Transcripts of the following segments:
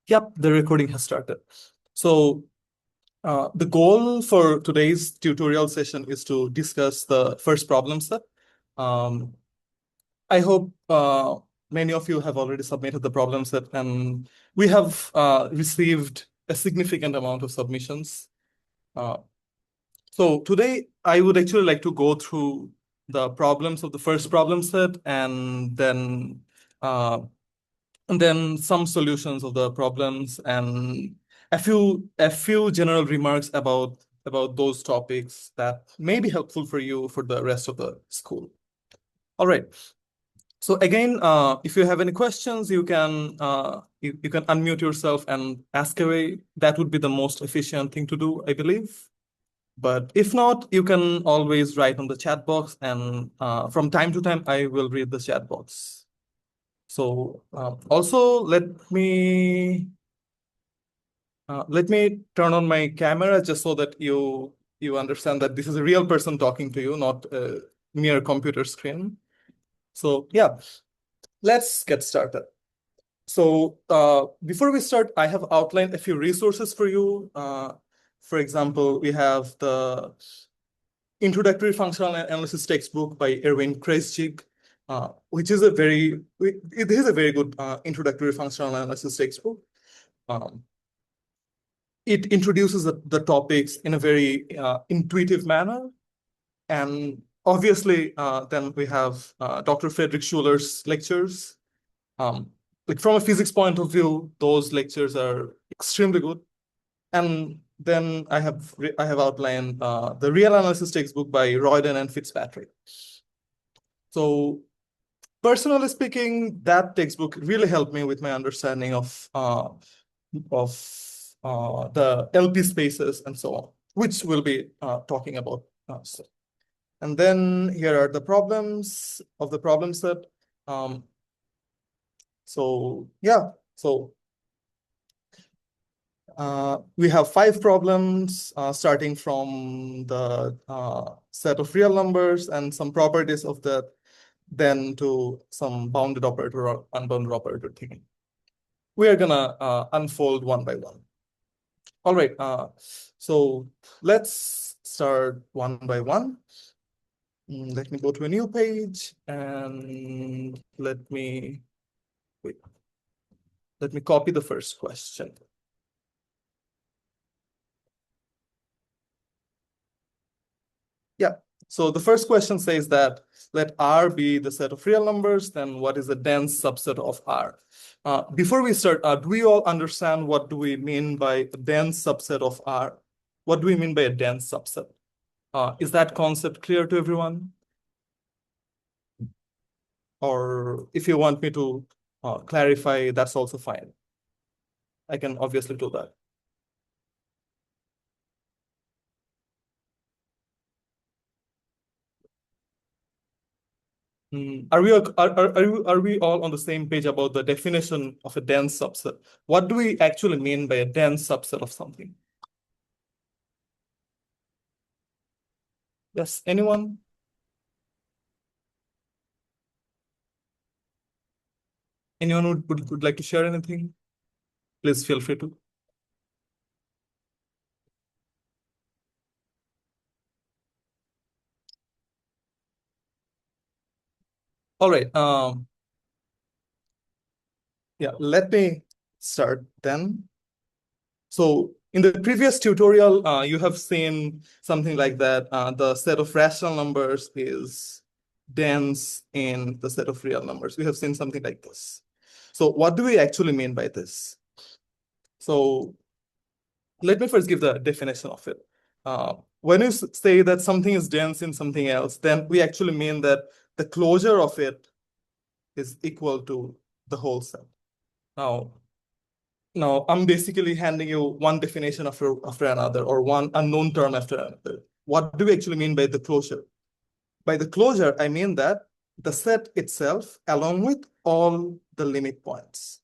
Yep, the recording has started. So the goal for today's tutorial session is to discuss the first problem set. Um, I hope many of you have already submitted the problem set, and we have received a significant amount of submissions. So today I would actually like to go through the problems of the first problem set uh, and then some solutions of the problems and a few general remarks about those topics that may be helpful for you for the rest of the school. All right. So again, if you have any questions, you can unmute yourself and ask away. That would be the most efficient thing to do, I believe. But if not, you can always write on the chat box, and from time to time, I will read the chat box. So also let me turn on my camera just so that you understand that this is a real person talking to you, not a mere computer screen. So yeah, let's get started. So before we start, I have outlined a few resources for you. For example, we have the Introductory Functional Analysis textbook by Erwin Kreisig, which is it is a very good introductory functional analysis textbook. It introduces the topics in a very intuitive manner. And obviously, then we have Dr. Friedrich Schuller's lectures. Like from a physics point of view, those lectures are extremely good. And then I have outlined the real analysis textbook by Royden and Fitzpatrick. So personally speaking, that textbook really helped me with my understanding of the LP spaces and so on, which we'll be talking about. And then here are the problems of the problem set. So yeah, so we have 5 problems starting from the set of real numbers and some properties of that, then to some bounded operator or unbounded operator thinking. We are gonna unfold one by one. All right, so let's start one by one. Let me go to a new page and let me copy the first question. Yeah, so the first question says that let R be the set of real numbers, then what is the dense subset of R? Before we start, do we all understand what do we mean by a dense subset of R? What do we mean by a dense subset? Is that concept clear to everyone? Or if you want me to clarify, that's also fine. I can obviously do that. Are we all on the same page about the definition of a dense subset? What do we actually mean by a dense subset of something? Yes, anyone? Anyone would like to share anything? Please feel free to. All right. Yeah, let me start then. So in the previous tutorial, you have seen something like that. The set of rational numbers is dense in the set of real numbers. We have seen something like this. So what do we actually mean by this? So let me first give the definition of it. When you say that something is dense in something else, then we actually mean that the closure of it is equal to the whole set. Now I'm basically handing you one definition after another, or one unknown term after another. What do we actually mean by the closure? By the closure, I mean that the set itself, along with all the limit points.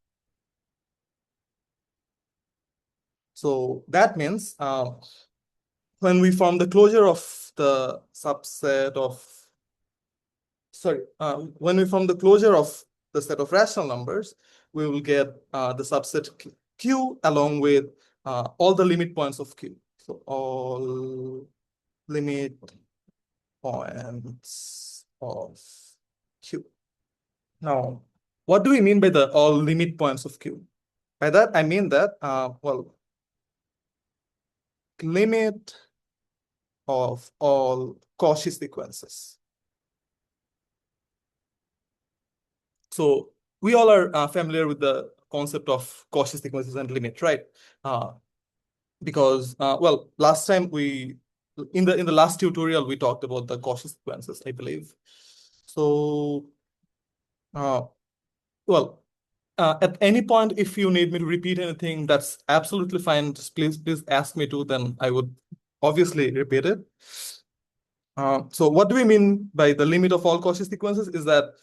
So that means when we form the closure of the subset of, when we form the closure of the set of rational numbers, we will get the subset Q along with all the limit points of Q. So all limit points of Q. Now, what do we mean by the all limit points of Q? By that, I mean that, well, limit of all Cauchy sequences. So we all are familiar with the concept of Cauchy sequences and limit, right? Because well, last time in the last tutorial we talked about the Cauchy sequences, I believe. So well, at any point, if you need me to repeat anything, that's absolutely fine. Just please ask me to, then I would obviously repeat it. So what do we mean by the limit of all Cauchy sequences is that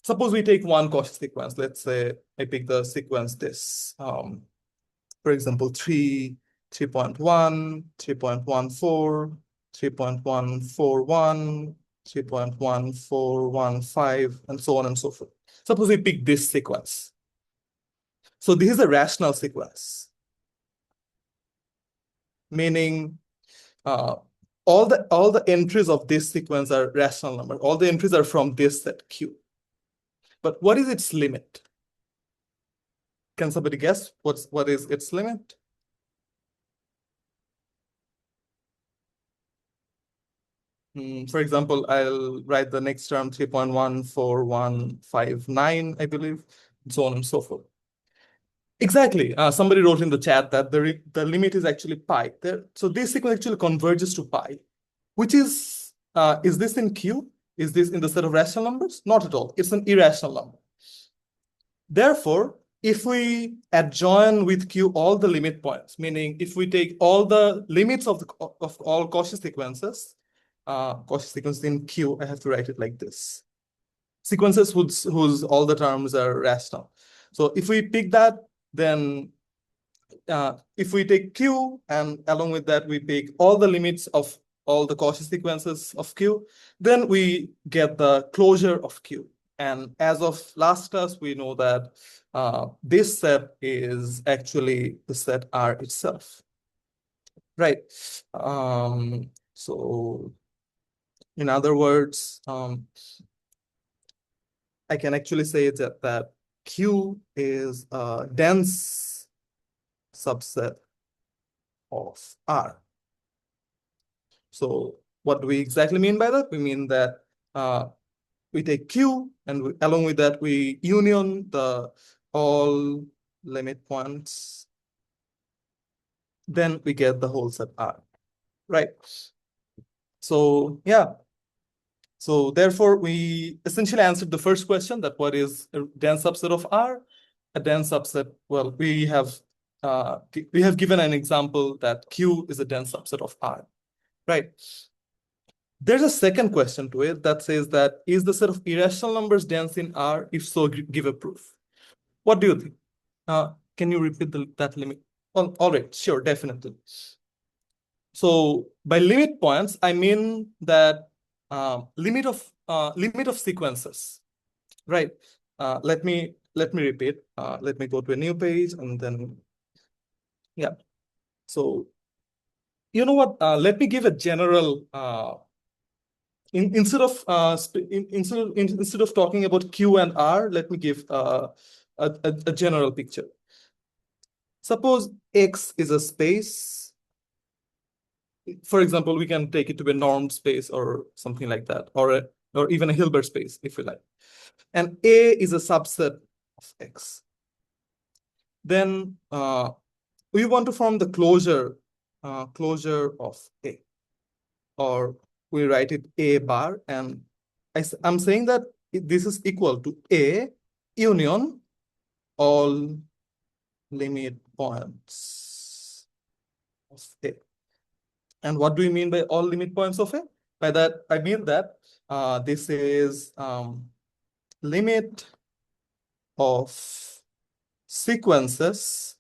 suppose we take one Cauchy sequence. Let's say I pick the sequence this. For example, 3, 3.1, 3.14, 3.141, 3.1415, and so on and so forth. Suppose we pick this sequence. So this is a rational sequence, meaning all the entries of this sequence are rational numbers. All the entries are from this set Q. But what is its limit? Can somebody guess what is its limit? For example, I'll write the next term 3.14159, I believe, and so on and so forth. Exactly. Somebody wrote in the chat that the limit is actually pi. So this sequence actually converges to pi, which is this in Q? Is this in the set of rational numbers? Not at all. It's an irrational number. Therefore, if we adjoin with Q all the limit points, meaning if we take all the limits of all Cauchy sequences in Q, I have to write it like this. Sequences whose all the terms are rational. So if we pick that, then if we take Q and along with that we pick all the limits of all the Cauchy sequences of Q, then we get the closure of Q. And as of last class, we know that this set is actually the set R itself. Right. So in other words, I can actually say that Q is a dense subset of R. So what do we exactly mean by that? We mean that we take Q and along with that we union the all limit points. Then we get the whole set R, right? So yeah. So therefore, we essentially answered the first question, that what is a dense subset of R? A dense subset, well, we have given an example that Q is a dense subset of R, right? There's a second question to it that says that, is the set of irrational numbers dense in R? If so, give a proof. What do you think? Can you repeat that limit? Well, all right, sure, definitely. So by limit points, I mean that limit of sequences, right? Let me repeat. Let me go to a new page and then, yeah. So you know what? Let me give a general instead of talking about Q and R. Let me give a general picture. Suppose X is a space. For example, we can take it to a normed space or something like that, or even a Hilbert space, if we like. And A is a subset of X. Then we want to form the closure of A, or we write it A bar, and I'm saying that this is equal to A union all limit points of A. And what do we mean by all limit points of A? By that, I mean that this is limit of sequences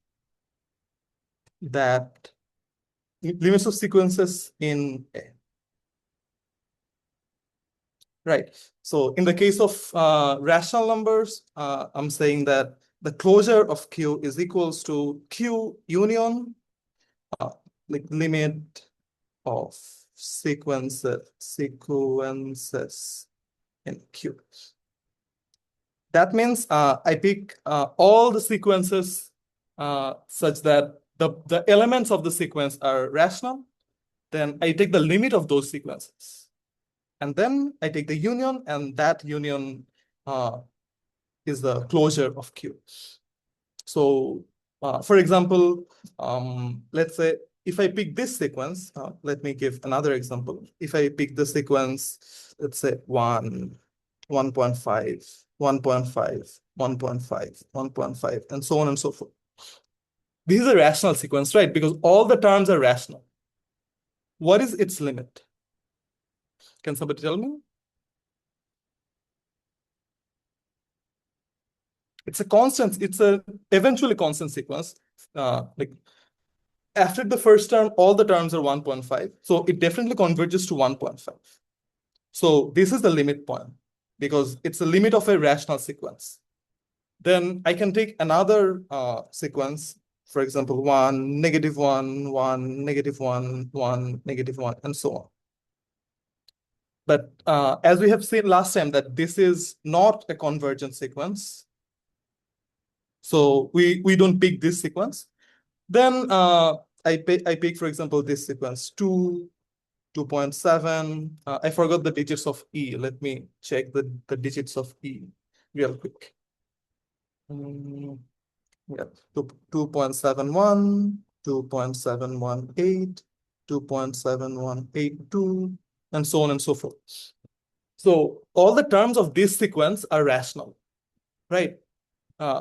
limits of sequences in A. Right. So in the case of rational numbers, I'm saying that the closure of Q is equals to Q union, like limit of sequences in Q. That means I pick all the sequences such that the elements of the sequence are rational. Then I take the limit of those sequences. And then I take the union, and that union is the closure of Q. So, for example, let's say if I pick this sequence, let me give another example. If I pick the sequence, let's say 1, 1.5, 1.5, 1.5, 1.5, and so on and so forth. This is a rational sequence, right? Because all the terms are rational. What is its limit? Can somebody tell me? It's a constant, it's a eventually constant sequence. Like after the first term, all the terms are 1.5. So it definitely converges to 1.5. So this is the limit point because it's a limit of a rational sequence. Then I can take another sequence, for example, 1, -1, 1, -1, 1, -1, and so on. But as we have seen last time, that this is not a convergent sequence. So we don't pick this sequence. Then I pick, for example, this sequence 2, 2.7. I forgot the digits of E. Let me check the digits of E real quick. Yeah, 2.71, 2.718, 2.7182, and so on and so forth. So all the terms of this sequence are rational, right?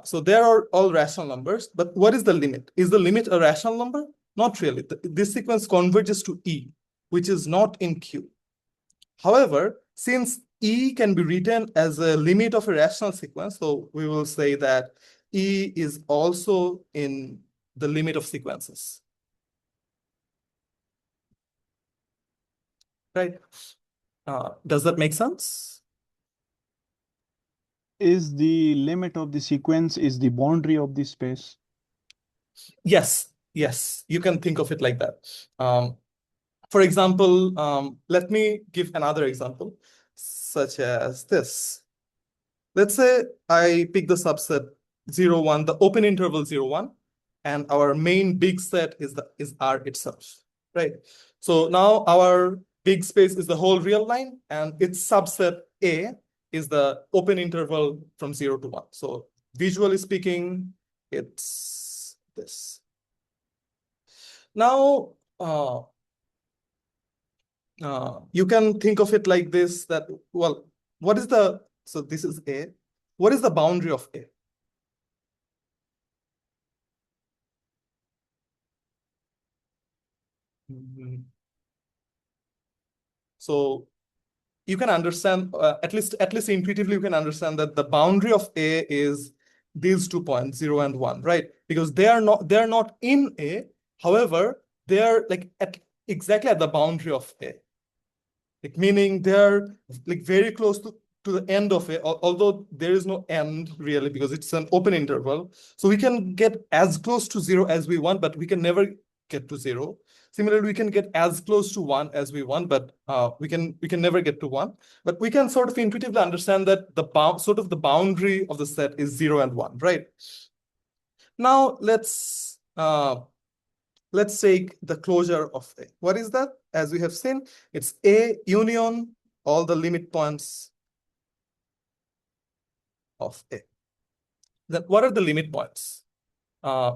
So there are all rational numbers, but what is the limit? Is the limit a rational number? Not really. This sequence converges to E, which is not in Q. However, since E can be written as a limit of a rational sequence, so we will say that E is also in the limit of sequences. Right? Does that make sense? Is the limit of the sequence is the boundary of the space? Yes, yes, you can think of it like that. For example, let me give another example, such as this. Let's say I pick the subset 0, 1, the open interval 0, 1, and our main big set is R itself, right? So now our big space is the whole real line, and its subset A is the open interval from 0 to 1. So visually speaking, it's this. Now, you can think of it like this, that, well, so this is A. What is the boundary of A? So you can understand, at least intuitively, you can understand that the boundary of A is these 2 points, 0 and 1, right? Because they are not in A. However, they are like exactly at the boundary of A. Like meaning they're like very close to the end of it, although there is no end really because it's an open interval. So we can get as close to 0 as we want, but we can never get to 0. Similarly, we can get as close to 1 as we want, but we can never get to 1. But we can sort of intuitively understand that the boundary of the set is 0 and 1, right? Now let's take the closure of A. What is that? As we have seen, it's A union all the limit points of A. Then what are the limit points?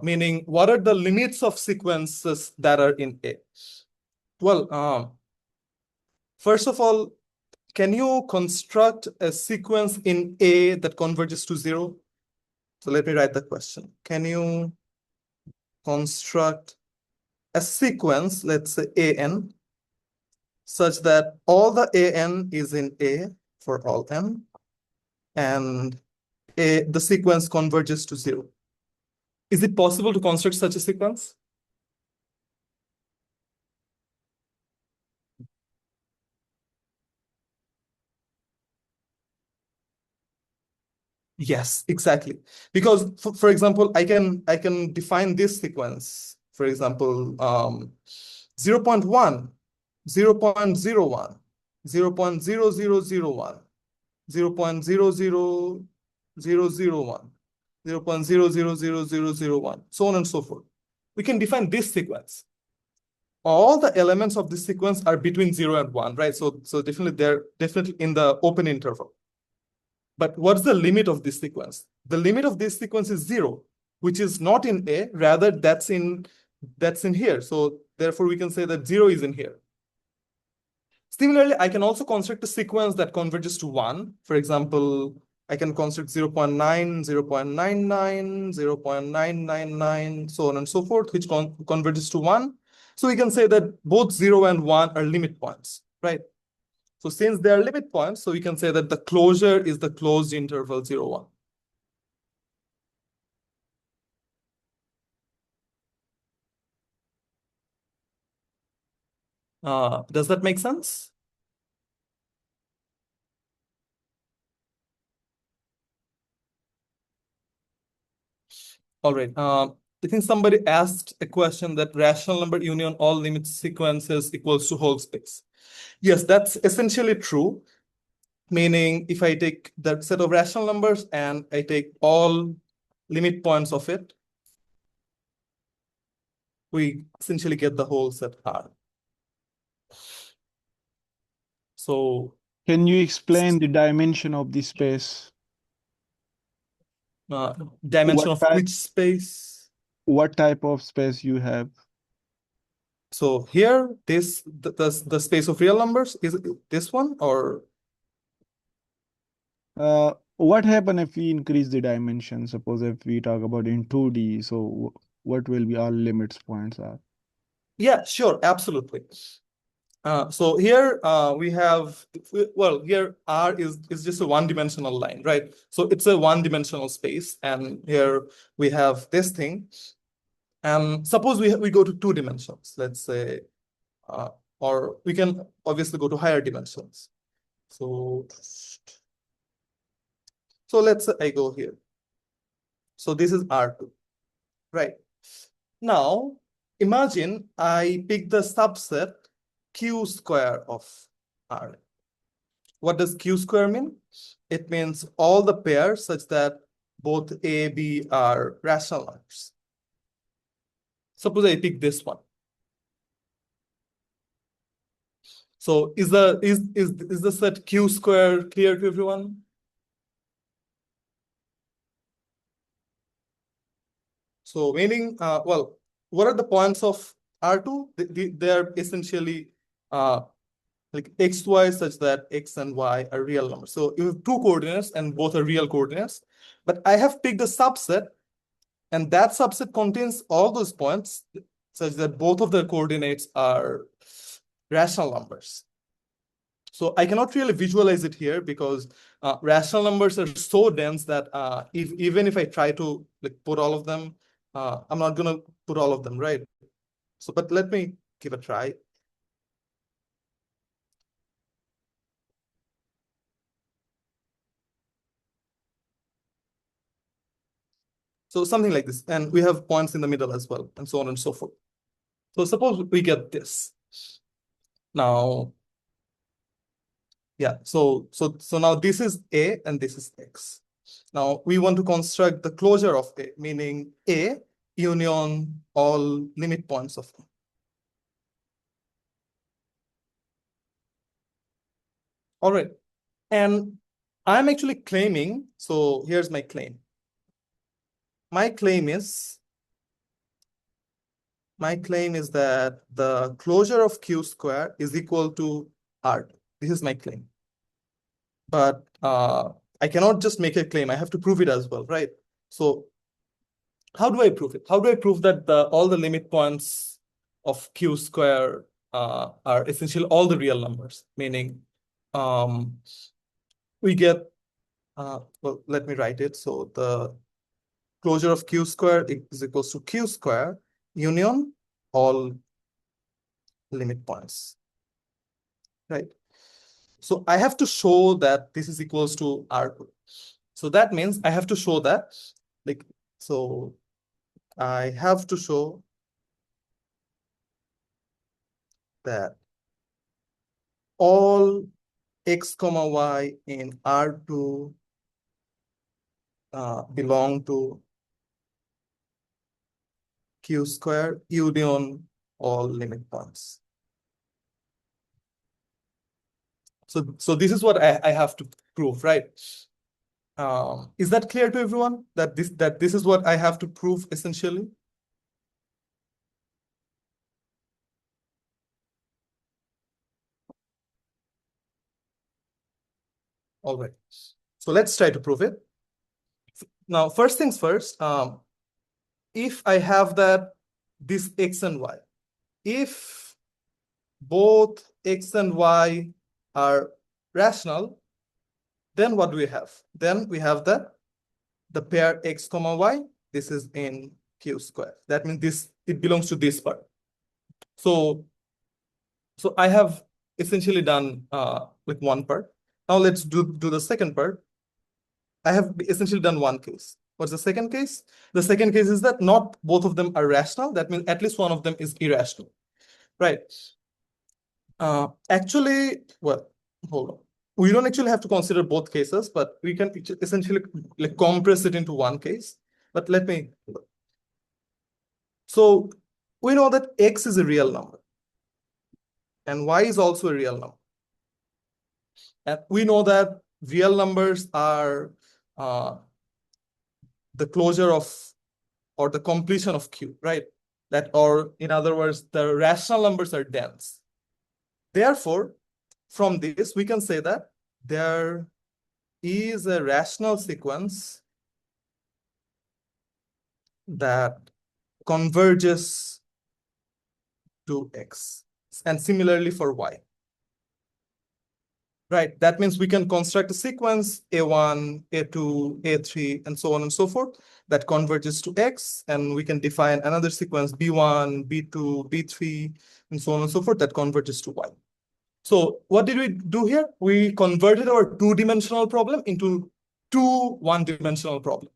Meaning, what are the limits of sequences that are in A? Well, first of all, can you construct a sequence in A that converges to 0? So let me write the question. Can you construct a sequence, let's say AN, such that all the AN is in A for all M, and the sequence converges to 0? Is it possible to construct such a sequence? Yes, exactly. Because for example, I can define this sequence. For example, 0 0.1, 0 0.01, 0 0.0001, 0 0.00001, 0 0.000001, so on and so forth. We can define this sequence. All the elements of this sequence are between 0 and 1, right? So definitely they're definitely in the open interval. But what's the limit of this sequence? The limit of this sequence is 0, which is not in A, rather that's in here. So therefore we can say that 0 is in here. Similarly, I can also construct a sequence that converges to 1. For example, I can construct 0 0.9, 0 0.99, 0 0.999, so on and so forth, which converges to 1. So we can say that both 0 and 1 are limit points, right? So since they are limit points, so we can say that the closure is the closed interval 0, 1. Does that make sense? All right. I think somebody asked a question that rational number union all limit sequences equals to whole space. Yes, that's essentially true. Meaning if I take that set of rational numbers and I take all limit points of it, we essentially get the whole set R. So Can you explain the dimension of the space? uh, dimension What of type which space? what type of space you have? So here, the space of real numbers is this one, or What happen if we increase the dimension? Suppose if we talk about in 2D, so what will be our limits points are? yeah, sure, absolutely. So here we have, well, here R is just a one-dimensional line, right? So it's a one-dimensional space, and here we have this thing. And suppose we go to 2 dimensions, let's say, or we can obviously go to higher dimensions. So let's say I go here. So this is R2, right? Now imagine I pick the subset Q square of R. What does Q square mean? It means all the pairs such that both A, B are rational numbers. Suppose I pick this one. So is the set Q square clear to everyone? So meaning, well, what are the points of R2? They're essentially like x, y such that x and y are real numbers. So you have two coordinates and both are real coordinates. But I have picked a subset, and that subset contains all those points such that both of the coordinates are rational numbers. So I cannot really visualize it here because rational numbers are so dense that even if I try to like put all of them, I'm not gonna put all of them, right? So, but let me give a try. So something like this, and we have points in the middle as well, and so on and so forth. So suppose we get this. Now, yeah, so now this is A and this is X. Now we want to construct the closure of A, meaning A union all limit points of A. All right. And I'm actually claiming, so here's my claim. My claim is that the closure of Q square is equal to R. This is my claim. But I cannot just make a claim. I have to prove it as well, right? So how do I prove it? How do I prove that all the limit points of Q square are essentially all the real numbers? Meaning, um, we get, well, let me write it. So the closure of Q square is equals to Q square union all limit points, right? So I have to show that this is equals to R2. So that means I have to show that, like, so I have to show that all x comma y in R2 belong to Q square union all limit points. So this is what I have to prove, right? Is that clear to everyone that this is what I have to prove essentially? All right. So let's try to prove it. Now, first things first, if I have that this x and y, if both x and y are rational, then what do we have? Then we have the pair x comma y. This is in Q square. That means it belongs to this part. So I have essentially done like one part. Now let's do the second part. I have essentially done one case. What's the second case? The second case is that not both of them are rational. That means at least one of them is irrational, right? Actually, well, hold on. We don't actually have to consider both cases, but we can essentially like compress it into one case. But let me. So we know that x is a real number and y is also a real number. And we know that real numbers are the closure of or the completion of Q, right? That, or in other words, the rational numbers are dense. Therefore, from this, we can say that there is a rational sequence that converges to X, and similarly for Y. Right, that means we can construct a sequence A1, A2, A3, and so on and so forth that converges to X, and we can define another sequence B1, B2, B3, and so on and so forth that converges to Y. So what did we do here? We converted our two-dimensional problem into two one-dimensional problem.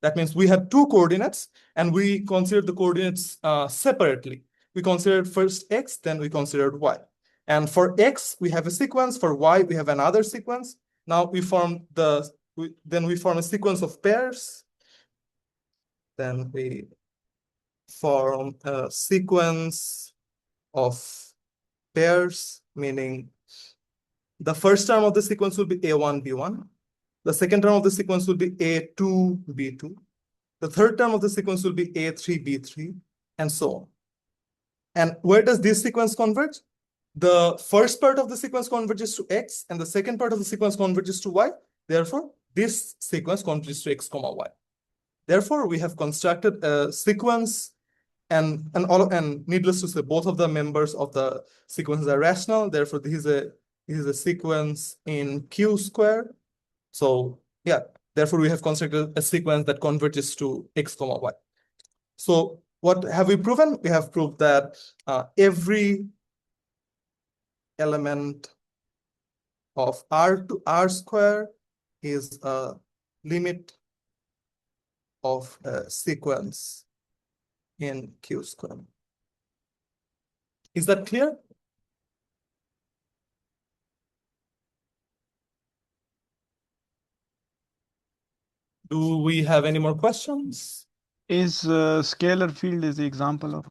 That means we had two coordinates and we considered the coordinates separately. We considered first X, then we considered Y. And for X, we have a sequence. For Y, we have another sequence. Now we form then we form a sequence of pairs. Then we form a sequence of pairs, meaning the first term of the sequence will be A1, B1. The second term of the sequence will be A2, B2. The third term of the sequence will be A3, B3, and so on. And where does this sequence converge? The first part of the sequence converges to X, and the second part of the sequence converges to Y. Therefore, this sequence converges to X comma Y. Therefore, we have constructed a sequence, and needless to say, both of the members of the sequence are rational. Therefore, this is a sequence in Q square. So yeah, therefore we have constructed a sequence that converges to X comma Y. So what have we proven? We have proved that every element of R to R square is a limit of a sequence in Q square. Is that clear? Do we have any more questions? Is scalar field is the example of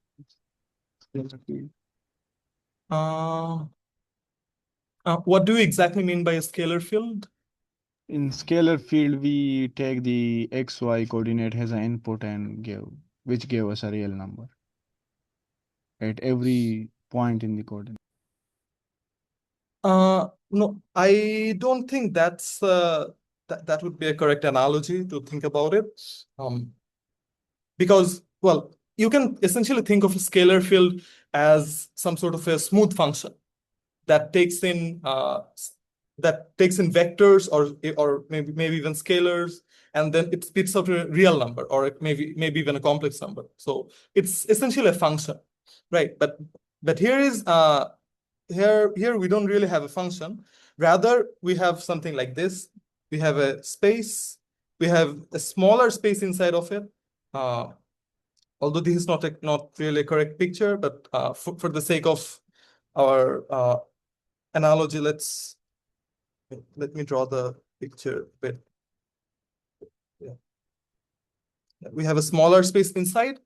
scalar field? What do you exactly mean by a scalar field? In scalar field, we take the xy coordinate as an input and which gave us a real number at every point in the coordinate. No, I don't think that's that would be a correct analogy to think about it. Because, well, you can essentially think of a scalar field as some sort of a smooth function that takes in vectors or maybe even scalars, and then it spits out a real number, or maybe even a complex number. So it's essentially a function, right? But here is here we don't really have a function. Rather, we have something like this. we have a space, we have a smaller space inside of it. Although this is not really a correct picture, but for the sake of our analogy, let me draw the picture a bit. Yeah. We have a smaller space inside,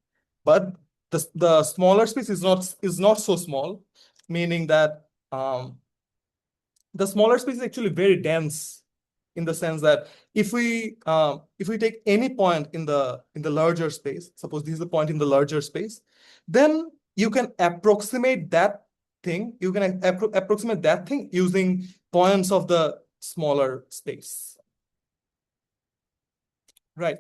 but the smaller space is not so small, meaning that the smaller space is actually very dense, in the sense that if we take any point in the larger space, suppose this is a point in the larger space, then you can approximate that thing. You can approximate that thing using points of the smaller space, right?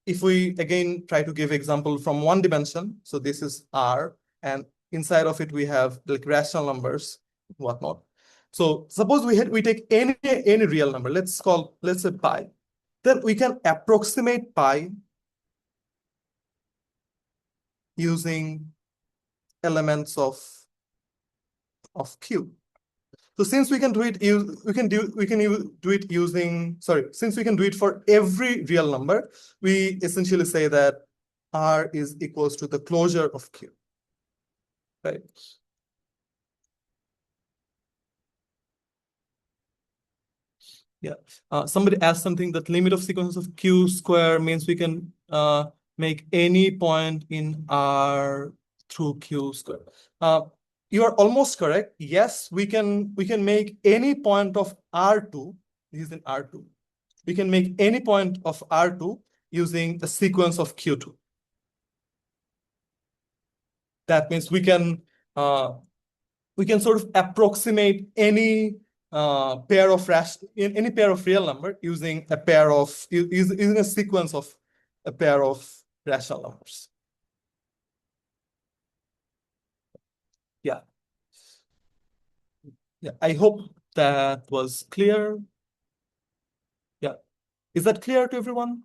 If we again try to give example from one dimension, so this is R, and inside of it we have like rational numbers, whatnot. So suppose we take any real number, let's say pi, then we can approximate pi using elements of Q. So since we can do it, since we can do it for every real number, we essentially say that R is equals to the closure of Q, right? Yeah. Somebody asked something that limit of sequence of Q square means we can make any point in R through Q square. You are almost correct. Yes, we can make any point of R2. This is in R2. We can make any point of R2 using a sequence of Q2. That means we can sort of approximate any pair of real number using using a sequence of a pair of rational numbers. Yeah. Yeah, I hope that was clear. Yeah. Is that clear to everyone?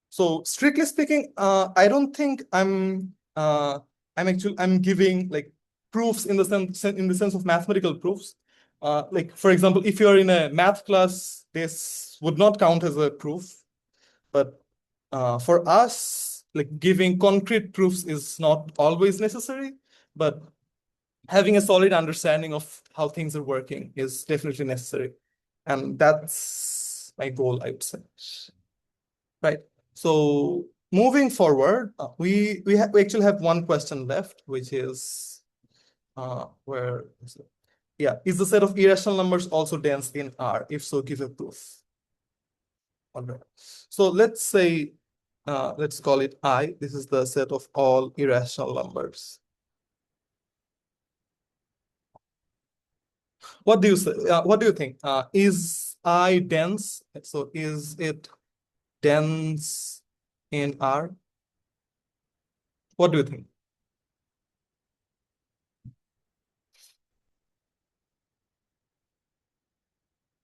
So strictly speaking, I don't think I'm giving like proofs in the sense of mathematical proofs. Like for example, if you're in a math class, this would not count as a proof. But for us, like giving concrete proofs is not always necessary, but having a solid understanding of how things are working is definitely necessary. And that's my goal, I would say. Right. So moving forward, we actually have one question left, which is where is it? Yeah, is the set of irrational numbers also dense in R? If so, give a proof. All right. So let's say let's call it I. This is the set of all irrational numbers. What do you say? What do you think? Is I dense? So is it dense in R? What do you think?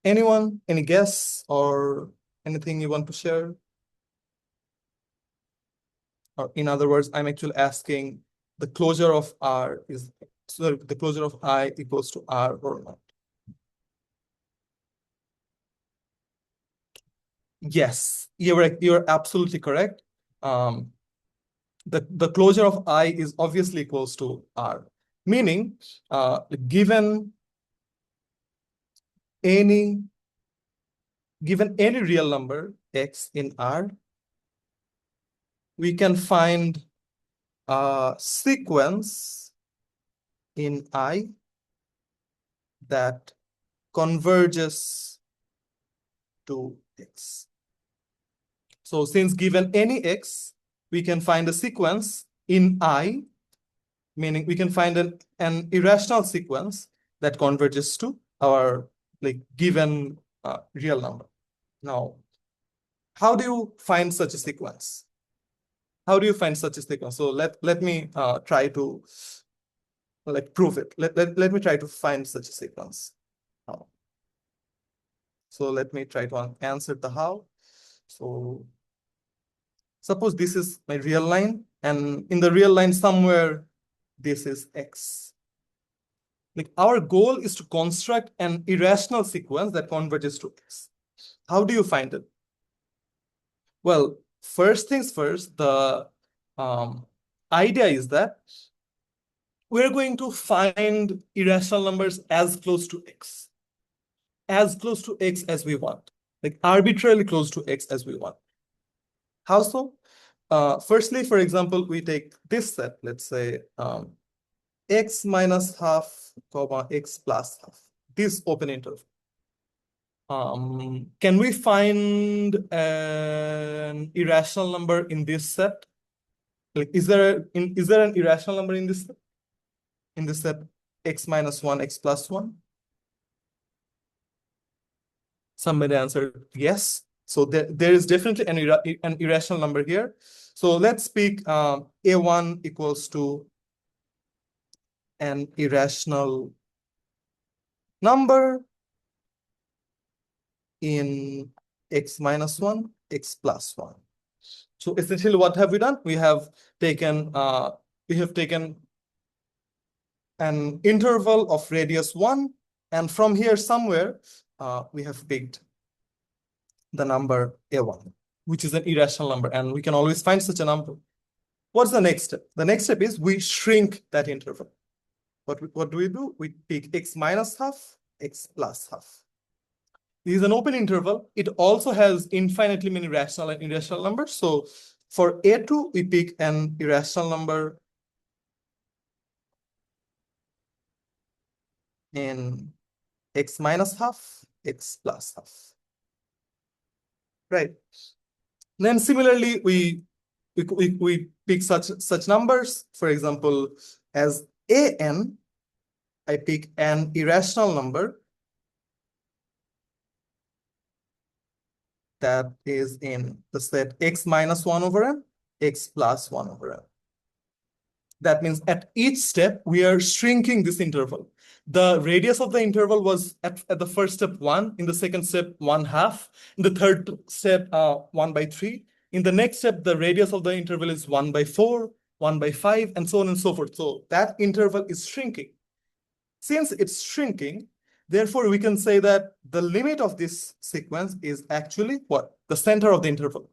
Anyone? Any guess or anything you want to share? Or in other words, I'm actually asking the closure of R is, sorry, the closure of I equals to R or not. Yes, you're absolutely correct. The closure of I is obviously equals to R, meaning given any real number X in R, we can find a sequence in I that converges to X. So since given any X, we can find a sequence in I, meaning we can find an irrational sequence that converges to our like given real number. Now, how do you find such a sequence? How do you find such a sequence? So let me try to like prove it. Let me try to find such a sequence. So let me try to answer the how. So Suppose this is my real line, and in the real line somewhere, this is x. Like our goal is to construct an irrational sequence that converges to x. How do you find it? Well, first things first, the idea is that we're going to find irrational numbers as close to x as we want, like arbitrarily close to x as we want. How so? Firstly, for example, we take this set, let's say x minus half, comma, x plus half, this open interval. Can we find an irrational number in this set? Like, is there an irrational number in this set? In this set, x minus 1, x plus 1? Somebody answered yes. So there is definitely an irrational number here. So let's pick a1 equals to an irrational number in x minus 1, x plus 1. So essentially, what have we done? We have taken an interval of radius 1, and from here somewhere we have picked the number a1, which is an irrational number, and we can always find such a number. What's the next step? The next step is we shrink that interval. What do? We pick x minus half, x plus half. This is an open interval. It also has infinitely many rational and irrational numbers. So for a2, we pick an irrational number in x minus half, x plus half. Right. Then similarly, we pick such numbers. For example, as an, I pick an irrational number that is in the set x minus 1 over n, x plus 1 over n. That means at each step, we are shrinking this interval. The radius of the interval was at the first step 1, in the second step 1/2, in the third step 1/3. In the next step, the radius of the interval is 1/4, 1/5, and so on and so forth. So that interval is shrinking. Since it's shrinking, therefore we can say that the limit of this sequence is actually what? The center of the interval.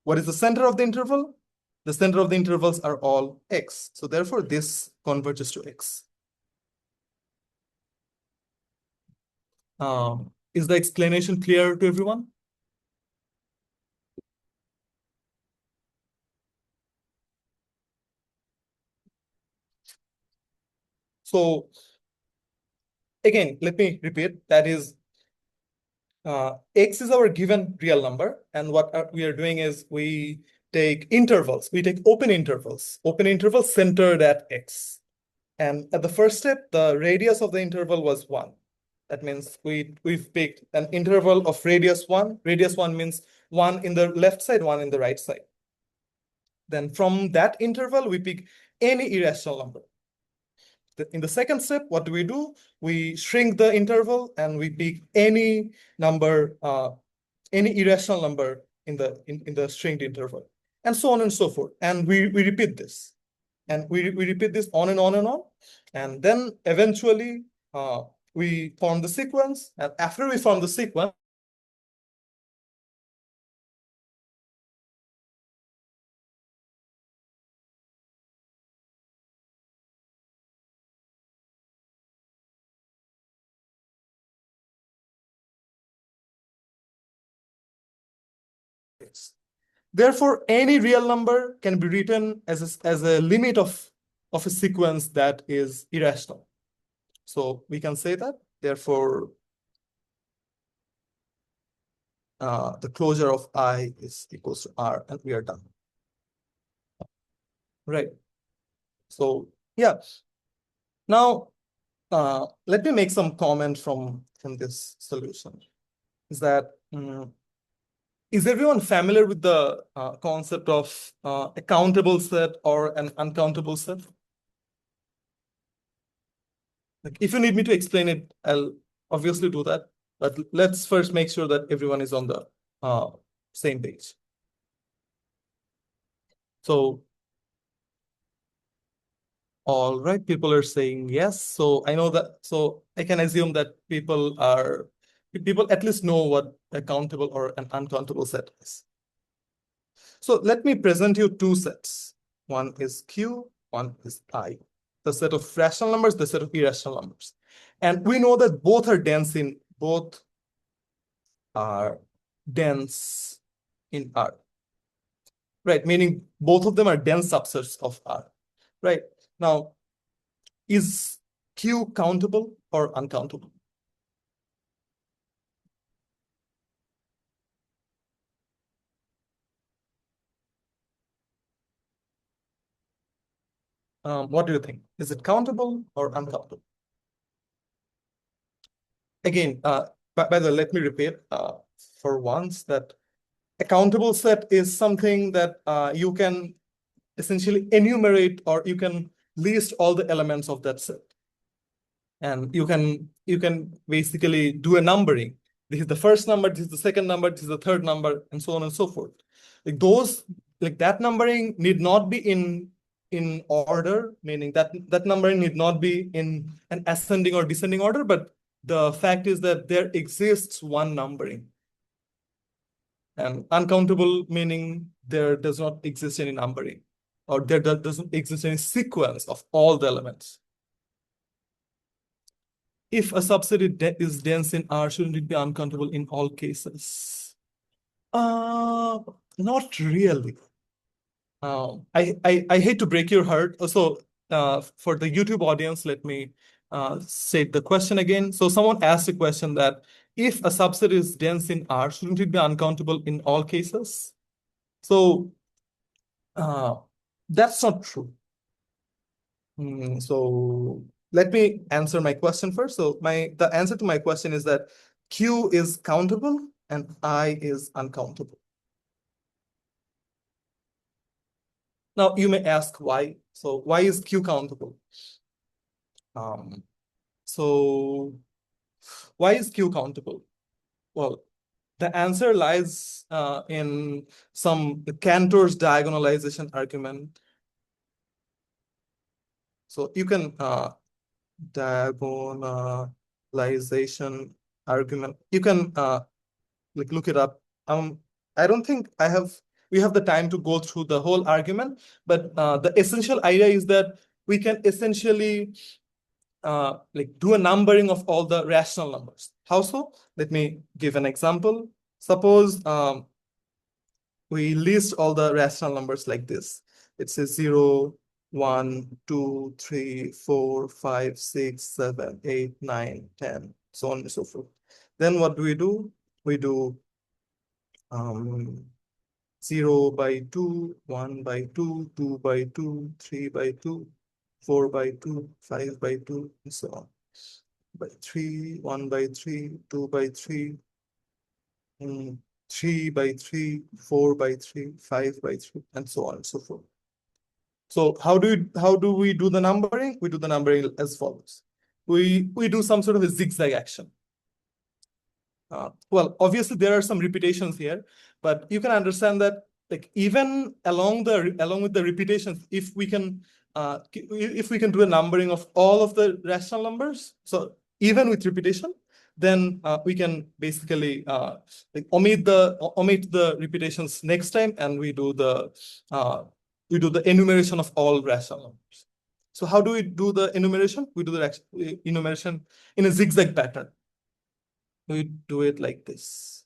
What is the center of the interval? The center of the intervals are all x. So therefore this converges to x. Is the explanation clear to everyone? So again, let me repeat, that is x is our given real number, and what we are doing is we take intervals, we take open intervals centered at x. And at the first step, the radius of the interval was 1. That means we've picked an interval of radius 1. Radius 1 means 1 in the left side, 1 in the right side. Then from that interval, we pick any irrational number. In the second step, what do? We shrink the interval and we pick any number, any irrational number in the shrinked interval, and so on and so forth. And we repeat this. And we repeat this on and on and on. And then eventually we form the sequence. And after we form the sequence, therefore, any real number can be written as a limit of a sequence that is irrational. So we can say that, therefore, the closure of I is equals to R, and we are done. Right. So yeah. Now, let me make some comment from this solution. Is that is everyone familiar with the concept of a countable set or an uncountable set? Like, if you need me to explain it, I'll obviously do that. But let's first make sure that everyone is on the same page. So, all right, people are saying yes. So I know that, so I can assume that people at least know what a countable or an uncountable set is. So let me present you two sets. One is Q, one is I. The set of rational numbers, the set of irrational numbers. And we know that both are dense in R, right? Meaning both of them are dense subsets of R, right? Now, is Q countable or uncountable? What do you think? Is it countable or uncountable? Again, by the way, let me repeat for once that a countable set is something that you can essentially enumerate, or you can list all the elements of that set. And you can basically do a numbering. This is the first number, this is the second number, this is the third number, and so on and so forth. Like that numbering need not be in order, meaning that numbering need not be in an ascending or descending order, but the fact is that there exists one numbering. And uncountable meaning there does not exist any numbering, or there doesn't exist any sequence of all the elements. If a subset is dense in R, shouldn't it be uncountable in all cases? Uh, Not really. I hate to break your heart. So for the YouTube audience, let me say the question again. So someone asked a question that if a subset is dense in R, shouldn't it be uncountable in all cases? So uh, that's not true. So let me answer my question first. So the answer to my question is that Q is countable and I is uncountable. Now you may ask why. So why is Q countable? Um, so why is Q countable? Well, the answer lies in some Cantor's diagonalization argument. So you can diagonalization argument. You can like look it up. I don't think we have the time to go through the whole argument, but the essential idea is that we can essentially like do a numbering of all the rational numbers. How so? Let me give an example. Suppose we list all the rational numbers like this. It says 0, 1, 2, 3, 4, 5, 6, 7, 8, 9, 10, so on and so forth. Then what do? We do 0 by 2, 1 by 2, 2 by 2, 3 by 2, 4 by 2, 5 by 2, and so on. By 3, 1 by 3, 2 by 3, 3 by 3, 4 by 3, 5 by 3, and so on and so forth. So how do we do the numbering? We do the numbering as follows. We do some sort of a zigzag action. Well, obviously there are some repetitions here, but you can understand that like even along with the repetitions, if we can do a numbering of all of the rational numbers, so even with repetition, then we can basically like omit the repetitions next time, and we do the enumeration of all rational numbers. So how do we do the enumeration? We do the enumeration in a zigzag pattern. We do it like this.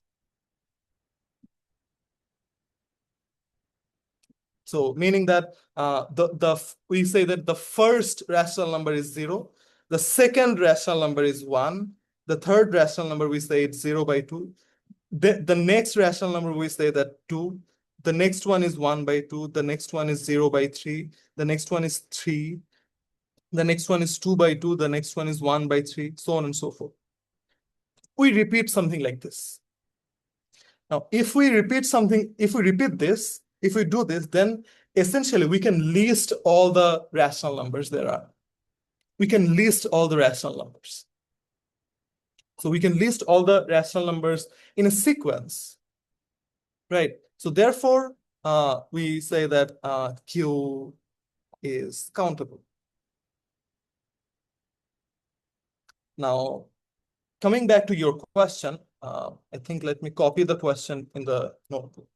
So meaning that we say that the first rational number is 0, the second rational number is 1, the third rational number we say it's 0 by 2, the next rational number we say that 2, the next one is 1 by 2, the next one is 0 by 3, the next one is 3, the next one is 2 by 2, the next one is 1 by 3, so on and so forth. We repeat something like this. Now, if we repeat this, if we do this, then essentially we can list all the rational numbers there are. We can list all the rational numbers. So we can list all the rational numbers in a sequence, right? So therefore, we say that Q is countable. Now, coming back to your question, I think let me copy the question in the notebook.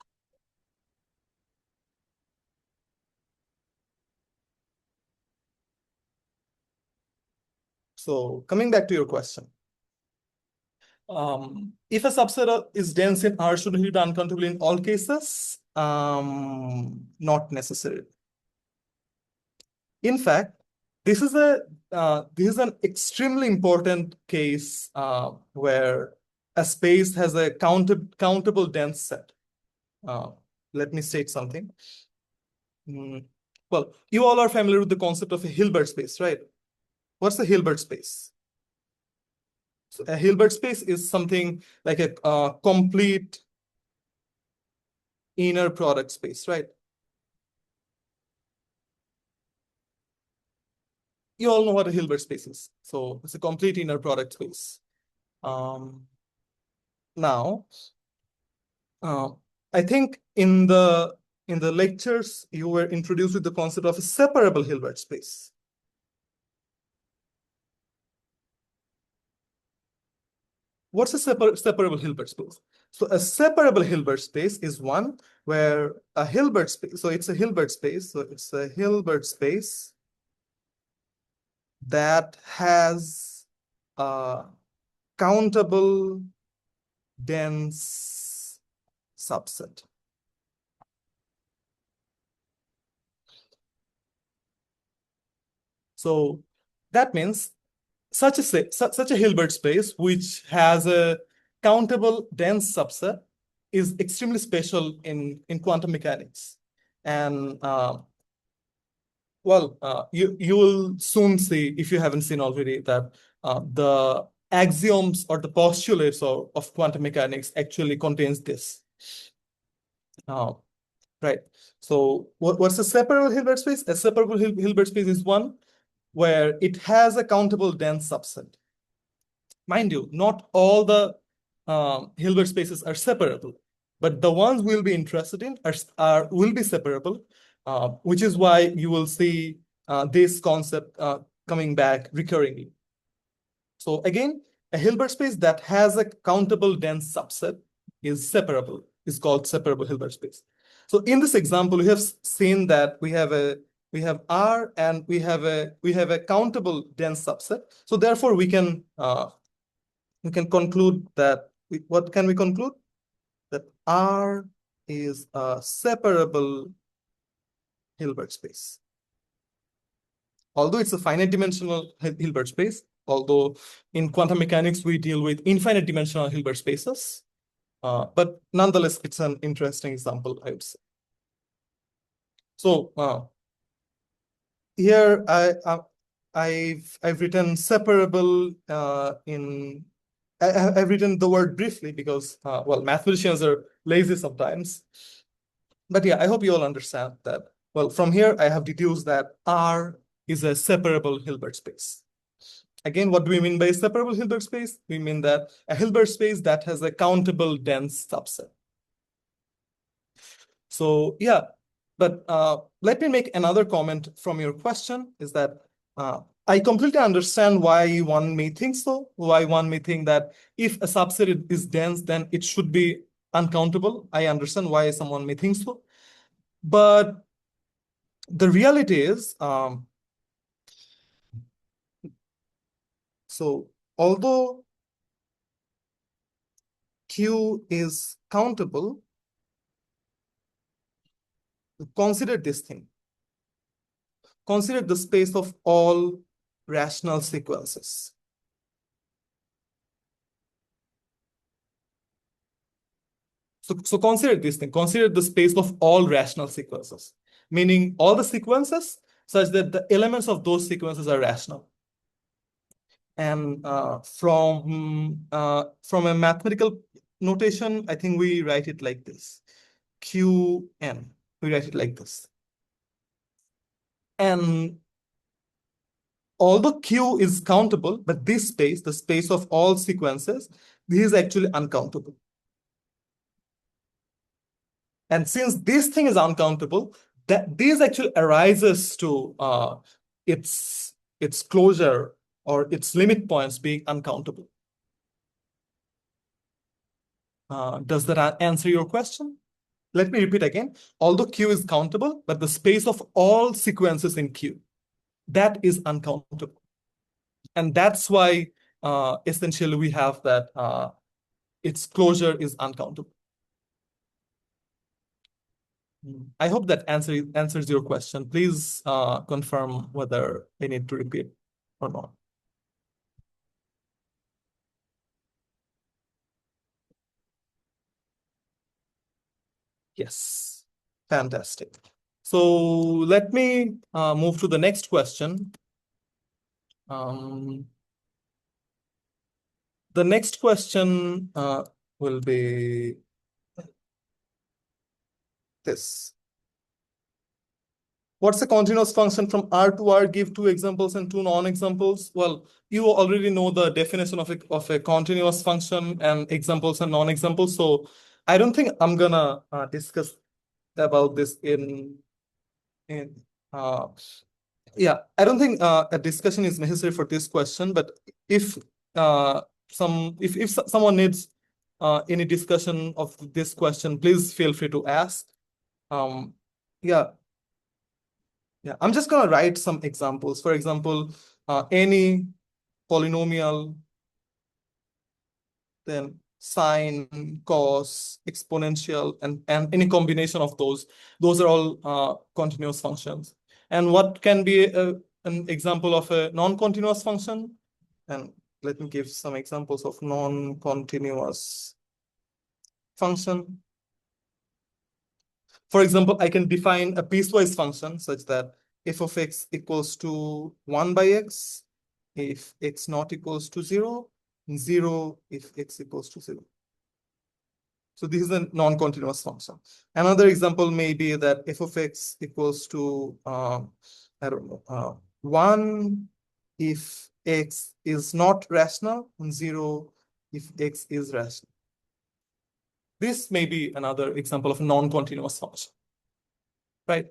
So coming back to your question, if a subset is dense in R, should it be uncountable in all cases? Not necessarily. In fact, this is an extremely important case where a space has a countable dense set. Let me state something. Well, you all are familiar with the concept of a Hilbert space, right? What's a Hilbert space? So a Hilbert space is something like a complete inner product space, right? You all know what a Hilbert space is. So it's a complete inner product space. Now, I think in the lectures you were introduced with the concept of a separable Hilbert space. What's a separable Hilbert space? So a separable Hilbert space is one where a Hilbert space, so it's a Hilbert space, so it's a Hilbert space that has a countable dense subset. So that means such a Hilbert space which has a countable dense subset is extremely special in quantum mechanics. And you will soon see, if you haven't seen already, that the axioms or the postulates of quantum mechanics actually contains this. Right. So what's a separable Hilbert space? A separable Hilbert space is one where it has a countable dense subset. Mind you, not all the Hilbert spaces are separable, but the ones we'll be interested in will be separable, which is why you will see this concept coming back recurringly. So again, a Hilbert space that has a countable dense subset is called separable Hilbert space. So in this example, we have seen that we have R and we have a countable dense subset. So therefore, we can conclude that what can we conclude? That R is a separable Hilbert space. Although it's a finite dimensional Hilbert space, although in quantum mechanics we deal with infinite dimensional Hilbert spaces, but nonetheless, it's an interesting example, I would say. So here I've written separable I've written the word briefly because well, mathematicians are lazy sometimes. But yeah, I hope you all understand that. Well, from here I have deduced that R is a separable Hilbert space. Again, what do we mean by separable Hilbert space? We mean that a Hilbert space that has a countable dense subset. So yeah, but let me make another comment from your question is that I completely understand why one may think so, why one may think that if a subset is dense, then it should be uncountable. I understand why someone may think so. But the reality is, so although Q is countable, consider this thing. Consider the space of all rational sequences. So consider this thing. Consider the space of all rational sequences, meaning all the sequences such that the elements of those sequences are rational. And from a mathematical notation, I think we write it like this. Qn. We write it like this. And although Q is countable, but this space, the space of all sequences, this is actually uncountable. And since this thing is uncountable, that this actually arises to its closure or its limit points being uncountable. Does that answer your question? Let me repeat again. Although Q is countable, but the space of all sequences in Q, that is uncountable. And that's why essentially we have that its closure is uncountable. I hope that answers your question. Please confirm whether I need to repeat or not. Yes, fantastic. So let me move to the next question. The next question will be this. What's a continuous function from R to R? Give two examples and two non-examples. Well, you already know the definition of a continuous function and examples and non-examples. So I don't think I'm gonna discuss about this in yeah, I don't think a discussion is necessary for this question, but if if someone needs any discussion of this question, please feel free to ask. Yeah, yeah, I'm just gonna write some examples. For example, any polynomial, then sine, cos, exponential, and any combination of those are all continuous functions. And what can be an example of a non-continuous function? And let me give some examples of non-continuous function. For example, I can define a piecewise function such that f of x equals to 1 by x if x not equals to 0, 0 if x equals to 0. So this is a non-continuous function. Another example may be that f of x equals to, I don't know, 1 if x is not rational, and 0 if x is rational. This may be another example of non-continuous function, right?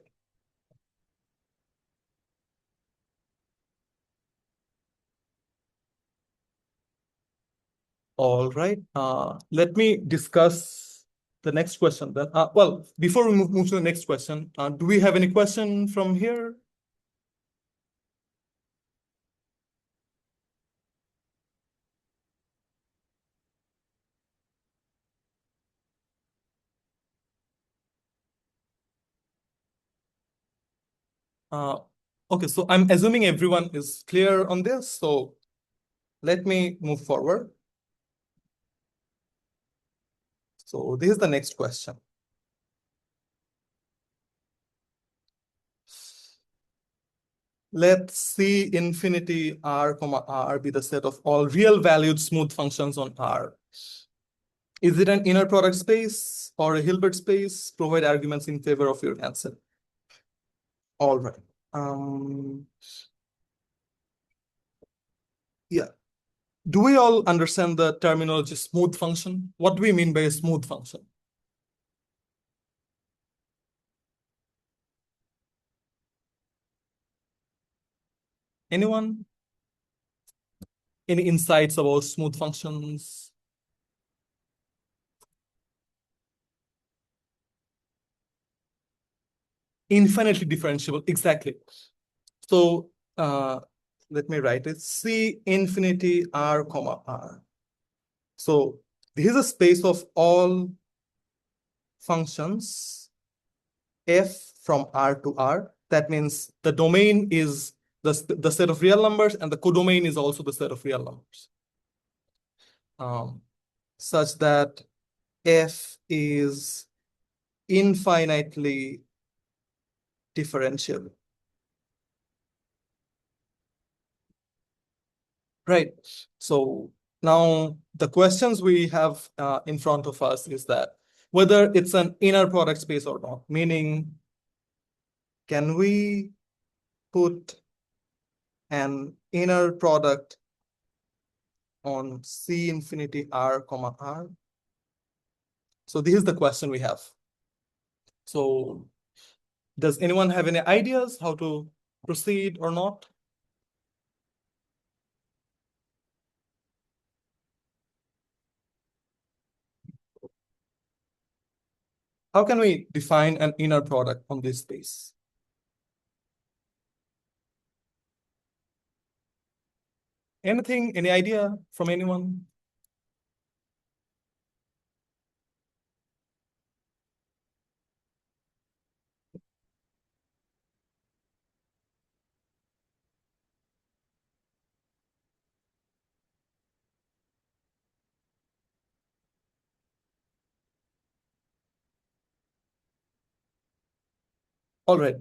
All right. Let me discuss the next question then. Well, before we move to the next question, do we have any question from here? Okay, so I'm assuming everyone is clear on this. So let me move forward. So this is the next question. Let C infinity R comma R be the set of all real valued smooth functions on R. Is it an inner product space or a Hilbert space? Provide arguments in favor of your answer. All right. Yeah. Do we all understand the terminology smooth function? What do we mean by a smooth function? Anyone? Any insights about smooth functions? Infinitely differentiable, exactly. So let me write it. C infinity R comma R. So this is a space of all functions f from R to R. That means the domain is the set of real numbers, and the codomain is also the set of real numbers. Such that f is infinitely differentiable. Right. So now the questions we have in front of us is that whether it's an inner product space or not, meaning can we put an inner product on C infinity R comma R? So this is the question we have. So does anyone have any ideas how to proceed or not? How can we define an inner product on this space? Anything, any idea from anyone? All right.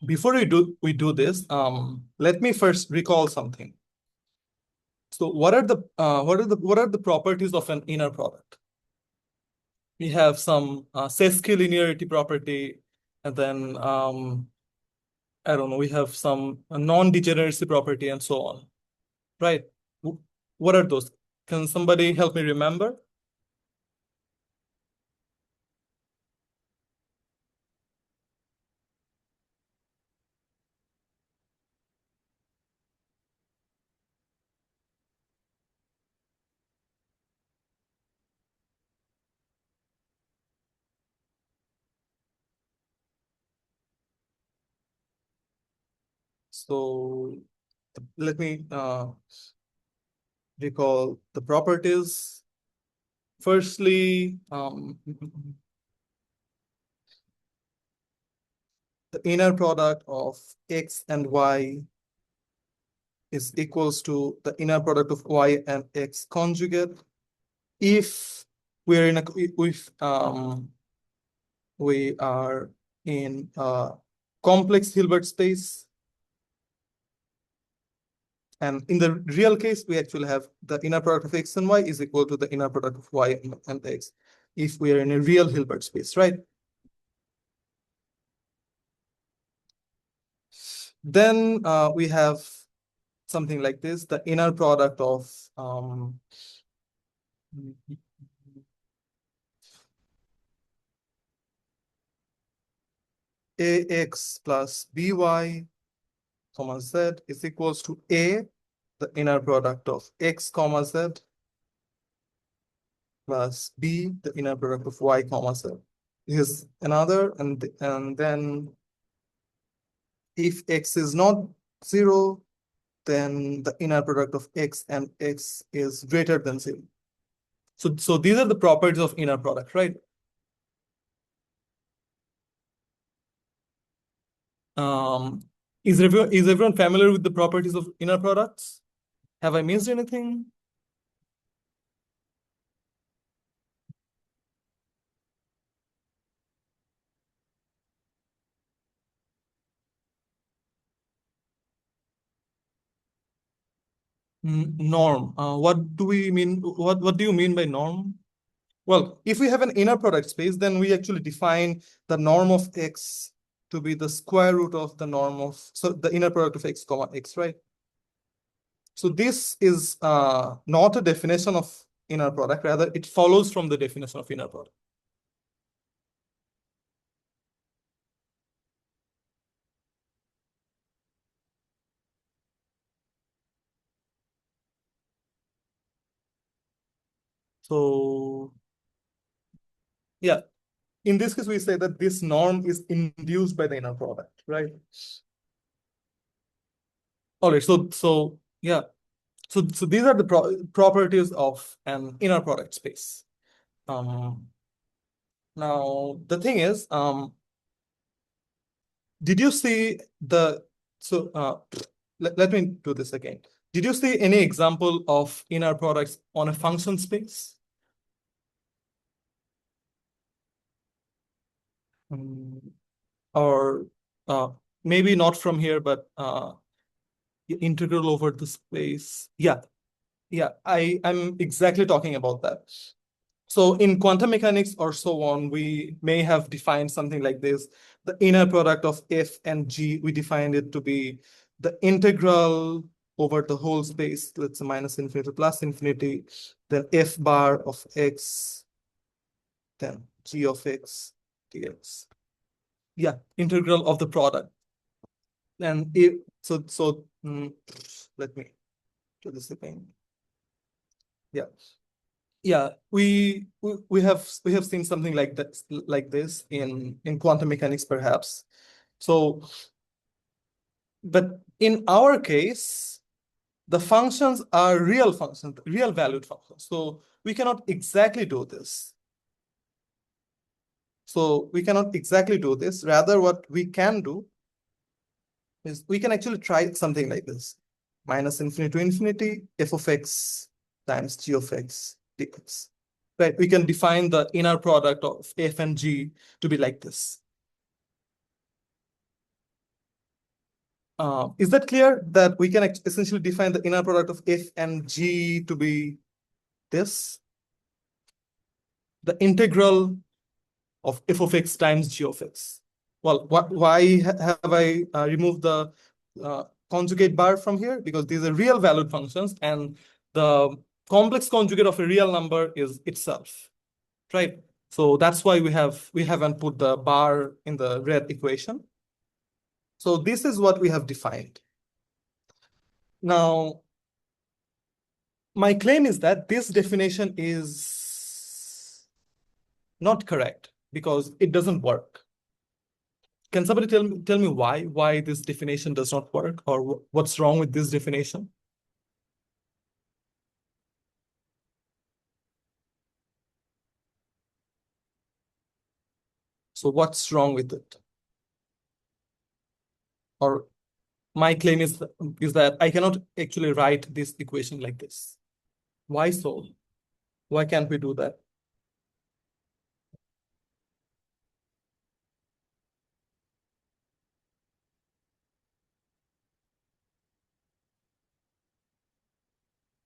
Before we do this, let me first recall something. So what are the properties of an inner product? We have some sesquilinearity property, and then I don't know, we have some non-degeneracy property and so on, right? What are those? Can somebody help me remember? So let me recall the properties. Firstly, the inner product of x and y is equals to the inner product of y and x conjugate if we're in a if we are in a complex Hilbert space. And in the real case, we actually have the inner product of x and y is equal to the inner product of y and x if we are in a real Hilbert space, right? Then we have something like this, the inner product of ax plus by, comma z is equals to a, the inner product of x, comma z plus b, the inner product of y, comma z. Here's another, and then if x is not 0, then the inner product of x and x is greater than 0. So these are the properties of inner product, right? Um, is everyone familiar with the properties of inner products? Have I missed anything? Norm. What do we mean? What do you mean by norm? Well, if we have an inner product space, then we actually define the norm of x to be the square root of the norm of, so the inner product of x comma x, right? So this is not a definition of inner product, rather it follows from the definition of inner product. So yeah, in this case, we say that this norm is induced by the inner product, right? All right, so yeah, so these are the properties of an inner product space. Now the thing is, did you see the so let me do this again. Did you see any example of inner products on a function space? Or maybe not from here, but integral over the space. Yeah, I'm exactly talking about that. So in quantum mechanics or so on, we may have defined something like this. The inner product of f and g, we defined it to be the integral over the whole space, let's say minus infinity plus infinity, then f bar of x, then g of x, dx. Yeah, integral of the product. And if let me do this again. Yeah. Yeah, we have seen something like this in quantum mechanics, perhaps. So, but in our case, the functions are real functions, real valued functions. So we cannot exactly do this. Rather, what we can do is we can actually try something like this. Minus infinity to infinity, f of x times g of x dx. Right, we can define the inner product of f and g to be like this. Is that clear that we can essentially define the inner product of f and g to be this? The integral of f of x times g of x. Well, why have I removed the conjugate bar from here? Because these are real valued functions, and the complex conjugate of a real number is itself, right? So that's why we haven't put the bar in the red equation. So this is what we have defined. Now, my claim is that this definition is not correct because it doesn't work. Can somebody tell me why this definition does not work, or what's wrong with this definition? So what's wrong with it? Or my claim is that I cannot actually write this equation like this. Why so? Why can't we do that?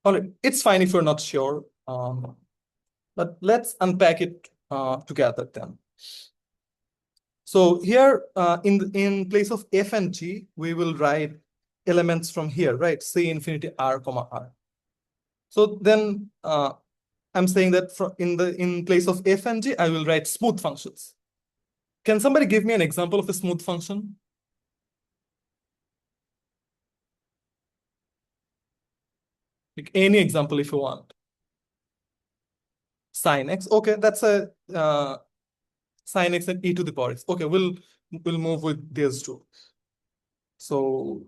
All right, it's fine if you're not sure, but let's unpack it together then. So here, in place of f and g, we will write elements from here, right? C infinity r comma r. So then I'm saying that in place of f and g, I will write smooth functions. Can somebody give me an example of a smooth function? Like any example if you want. Sine x. Okay, that's a sine x and e to the power x. Okay, we'll move with these two. So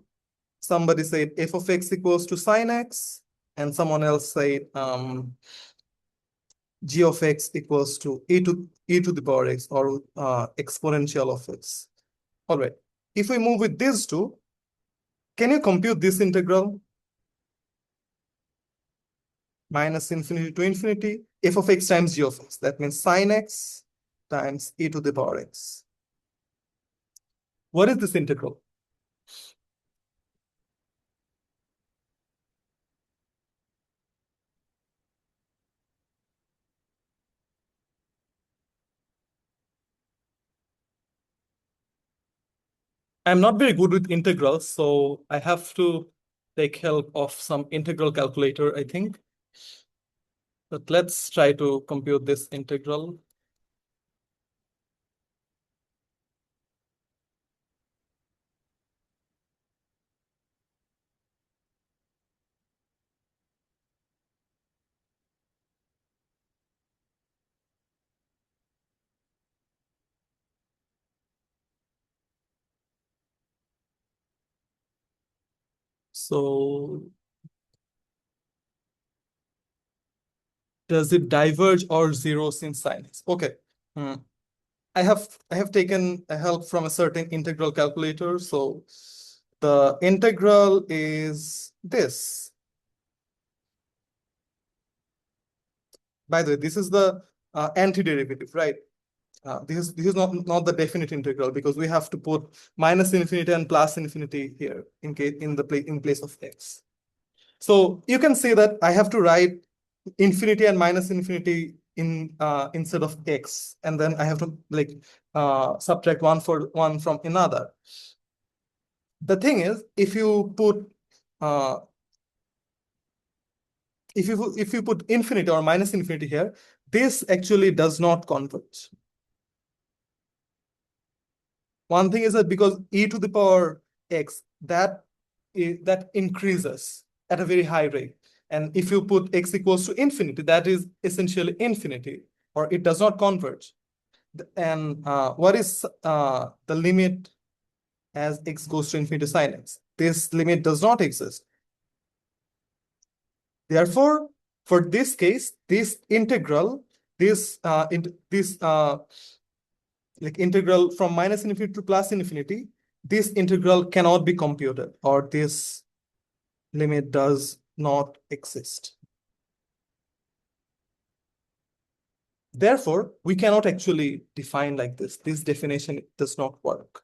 somebody said f of x equals to sine x, and someone else said g of x equals to e to the power x, or exponential of x. All right. If we move with these two, can you compute this integral? Minus infinity to infinity, f of x times g of x. That means sine x times e to the power x. What is this integral? I'm not very good with integrals, so I have to take help of some integral calculator, I think. But let's try to compute this integral. So does it diverge or zero since sine x? Okay. I have taken a help from a certain integral calculator. So the integral is this. By the way, this is the antiderivative, right? This is not the definite integral, because we have to put minus infinity and plus infinity here in place of x. So you can see that I have to write infinity and minus infinity instead of x, and then I have to subtract one from another. The thing is, if you put infinity or minus infinity here, this actually does not converge. One thing is that because e to the power x, that increases at a very high rate. And if you put x equals to infinity, that is essentially infinity, or it does not converge. And what is the limit as x goes to infinity sine x? This limit does not exist. Therefore, for this case, this integral, this like integral from minus infinity to plus infinity, this integral cannot be computed, or this limit does not exist. Therefore, we cannot actually define like this. This definition does not work.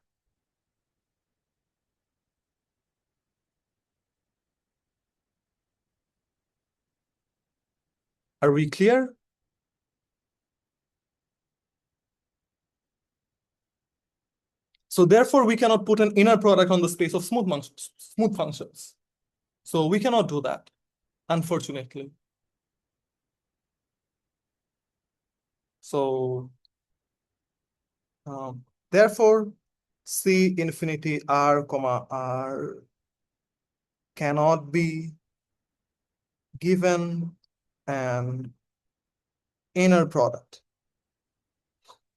Are we clear? So therefore, we cannot put an inner product on the space of smooth functions. So we cannot do that, unfortunately. So therefore, C infinity R comma R cannot be given an inner product.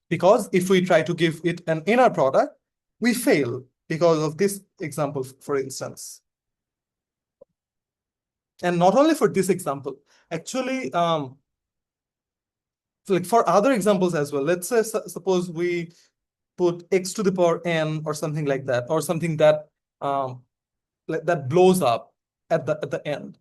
Because if we try to give it an inner product, we fail because of this example, for instance. And not only for this example, actually, like for other examples as well. Let's say, suppose we put x to the power n or something like that, or something that that blows up at the end.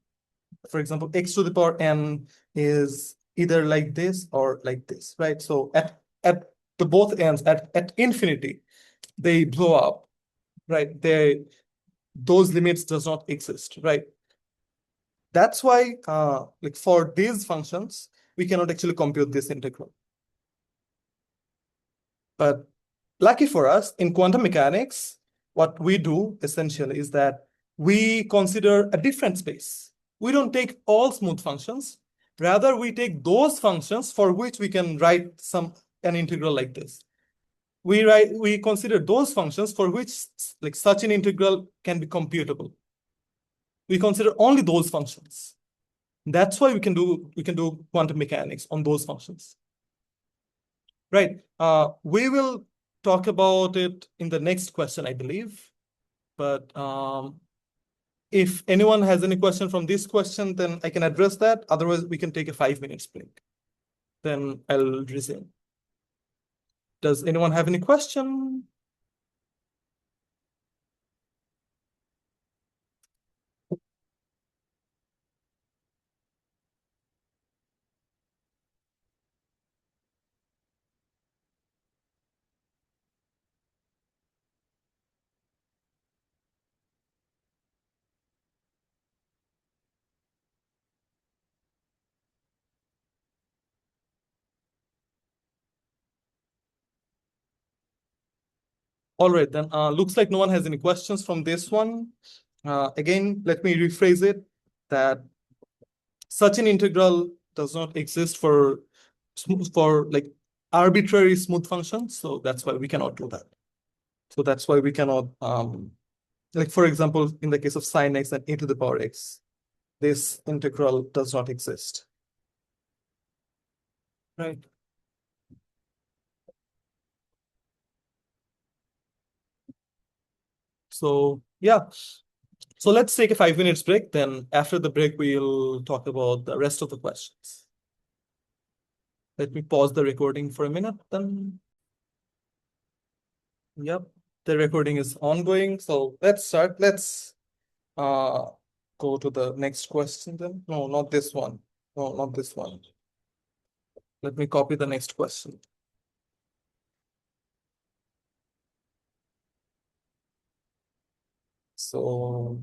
For example, x to the power n is either like this or like this, right? So at the both ends, at infinity, they blow up, right? Those limits does not exist, right? That's why, like for these functions, we cannot actually compute this integral. But lucky for us, in quantum mechanics, what we do essentially is that we consider a different space. We don't take all smooth functions. Rather, we take those functions for which we can write an integral like this. We consider those functions for which like such an integral can be computable. We consider only those functions. That's why we can do quantum mechanics on those functions. Right. We will talk about it in the next question, I believe. But if anyone has any question from this question, then I can address that. Otherwise, we can take a 5 minutes break. Then I'll resume. Does anyone have any question? All right, then looks like no one has any questions from this one. Again, let me rephrase it that such an integral does not exist for like arbitrary smooth functions. So that's why we cannot do that. So that's why we cannot, like for example, in the case of sine x and e to the power x, this integral does not exist. Right. So yeah. So let's take a 5 minutes break. Then after the break, we'll talk about the rest of the questions. Let me pause the recording for a minute then. Yep, the recording is ongoing. So let's start. Let's go to the next question then. No, not this one. No, not this one. Let me copy the next question. So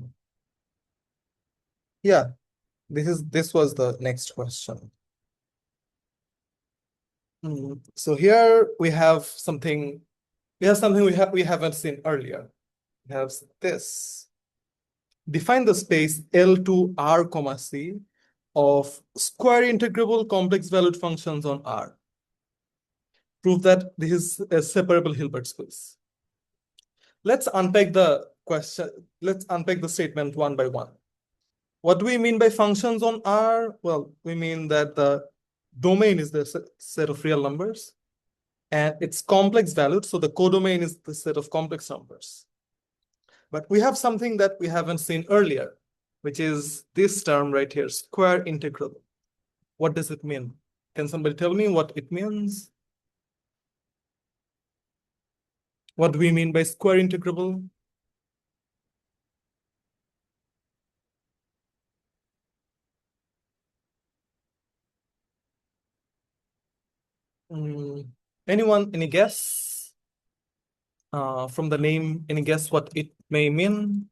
yeah, this was the next question. So here we have something we haven't seen earlier. We have this. Define the space L2 R comma C of square integrable complex valued functions on R. Prove that this is a separable Hilbert space. let's unpack the question. Let's unpack the statement one by one. What do we mean by functions on R? Well, we mean that the domain is the set of real numbers and it's complex valued. So the codomain is the set of complex numbers. But we have something that we haven't seen earlier, which is this term right here, square integral. What does it mean? Can somebody tell me what it means? What do we mean by square integrable? Anyone, any guess? From the name, any guess what it may mean?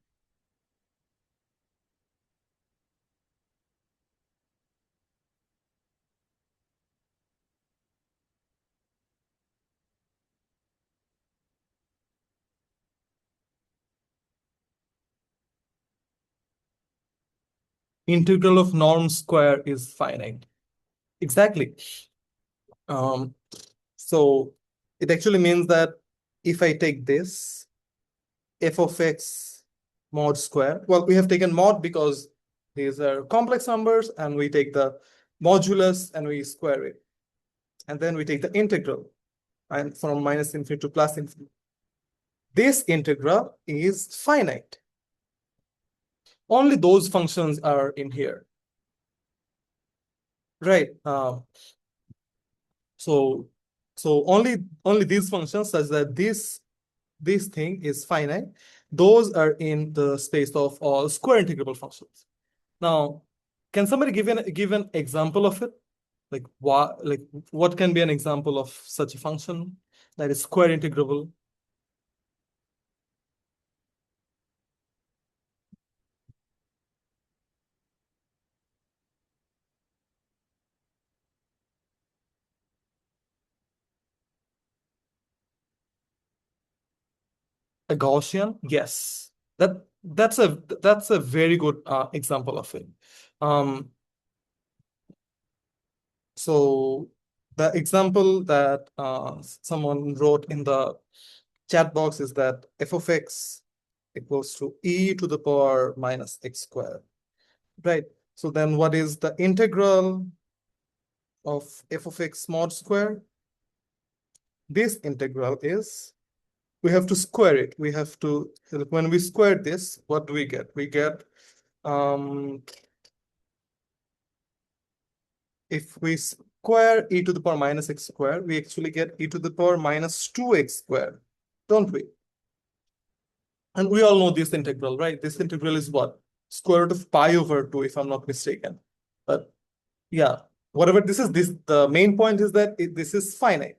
Integral of norm square is finite. Exactly. So it actually means that if I take this, f of x mod square, well, we have taken mod because these are complex numbers, and we take the modulus and we square it. And then we take the integral, and from minus infinity to plus infinity. This integral is finite. Only those functions are in here. Right. So only these functions such that this thing is finite, those are in the space of all square integrable functions. Now, can somebody give an example of it? Like what can be an example of such a function that is square integrable? A Gaussian? Yes. That's a very good example of it. So the example that someone wrote in the chat box is that f of x equals to e to the power minus x squared, right? So then what is the integral of f of x mod square? This integral is, we have to square it. We have to, when we square this, what do we get? We get, if we square e to the power minus x squared, we actually get e to the power minus 2x squared, don't we? And we all know this integral, right? This integral is what? Square root of pi over 2, if I'm not mistaken. But yeah, whatever this is, the main point is that this is finite.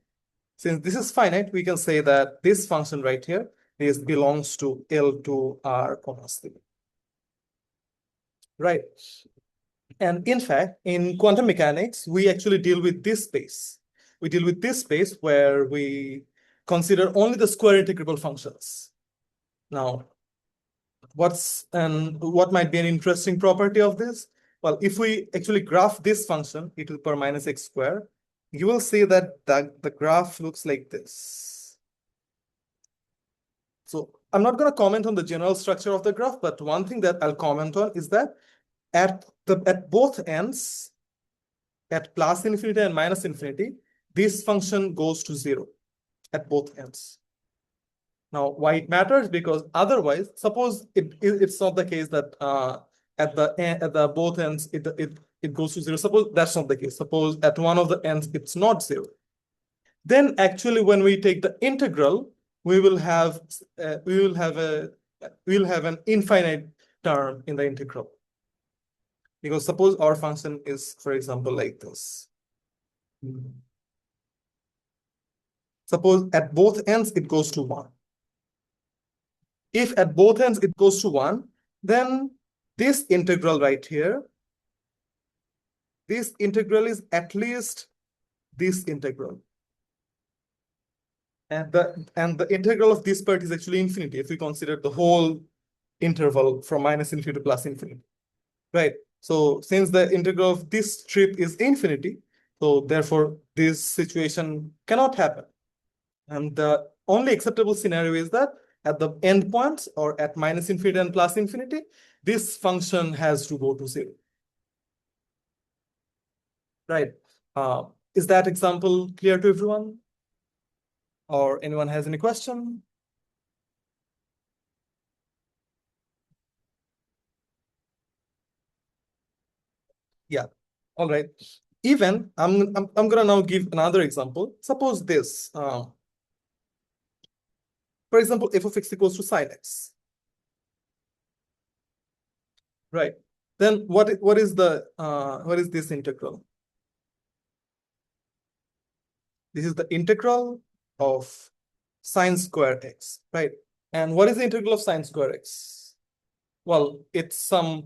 Since this is finite, we can say that this function right here, this belongs to L2 R, C. Right? And in fact, in quantum mechanics, we actually deal with this space. We deal with this space where we consider only the square integrable functions. Now, what might be an interesting property of this? Well, if we actually graph this function, e to the power minus x squared, you will see that the graph looks like this. So I'm not going to comment on the general structure of the graph, but one thing that I'll comment on is that at both ends, at plus infinity and minus infinity, this function goes to 0 at both ends. Now, why it matters? Because otherwise, suppose it's not the case that at the both ends it goes to 0. Suppose that's not the case. Suppose at one of the ends it's not 0. Then actually, when we take the integral, we will have an infinite term in the integral. Because suppose our function is, for example, like this. Suppose at both ends it goes to 1. If at both ends it goes to 1, then this integral right here, this integral is at least this integral. And the integral of this part is actually infinity if we consider the whole interval from minus infinity to plus infinity. Right? So since the integral of this strip is infinity, so therefore this situation cannot happen. And the only acceptable scenario is that at the endpoints or at minus infinity and plus infinity, this function has to go to 0. Right. Is that example clear to everyone? Or anyone has any question? Yeah. All right. Even I'm gonna now give another example. Suppose this. For example, f of x equals to sine x. Right. Then what is this integral? This is the integral of sine square x, right? And what is the integral of sine square x? Well, it's some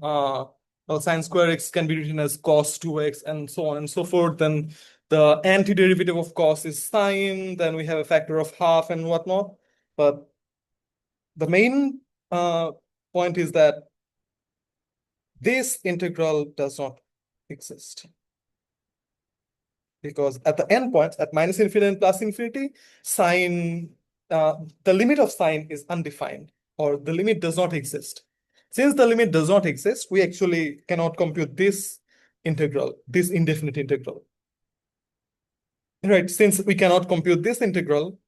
well, sine square x can be written as cos 2x and so on and so forth. Then the antiderivative of cos is sine, then we have a factor of half and whatnot. But the main point is that this integral does not exist. Because at the endpoints, at minus infinity and plus infinity, sine, the limit of sine is undefined, or the limit does not exist. Since the limit does not exist, we actually cannot compute this integral, this indefinite integral. Right, since we cannot compute this integral,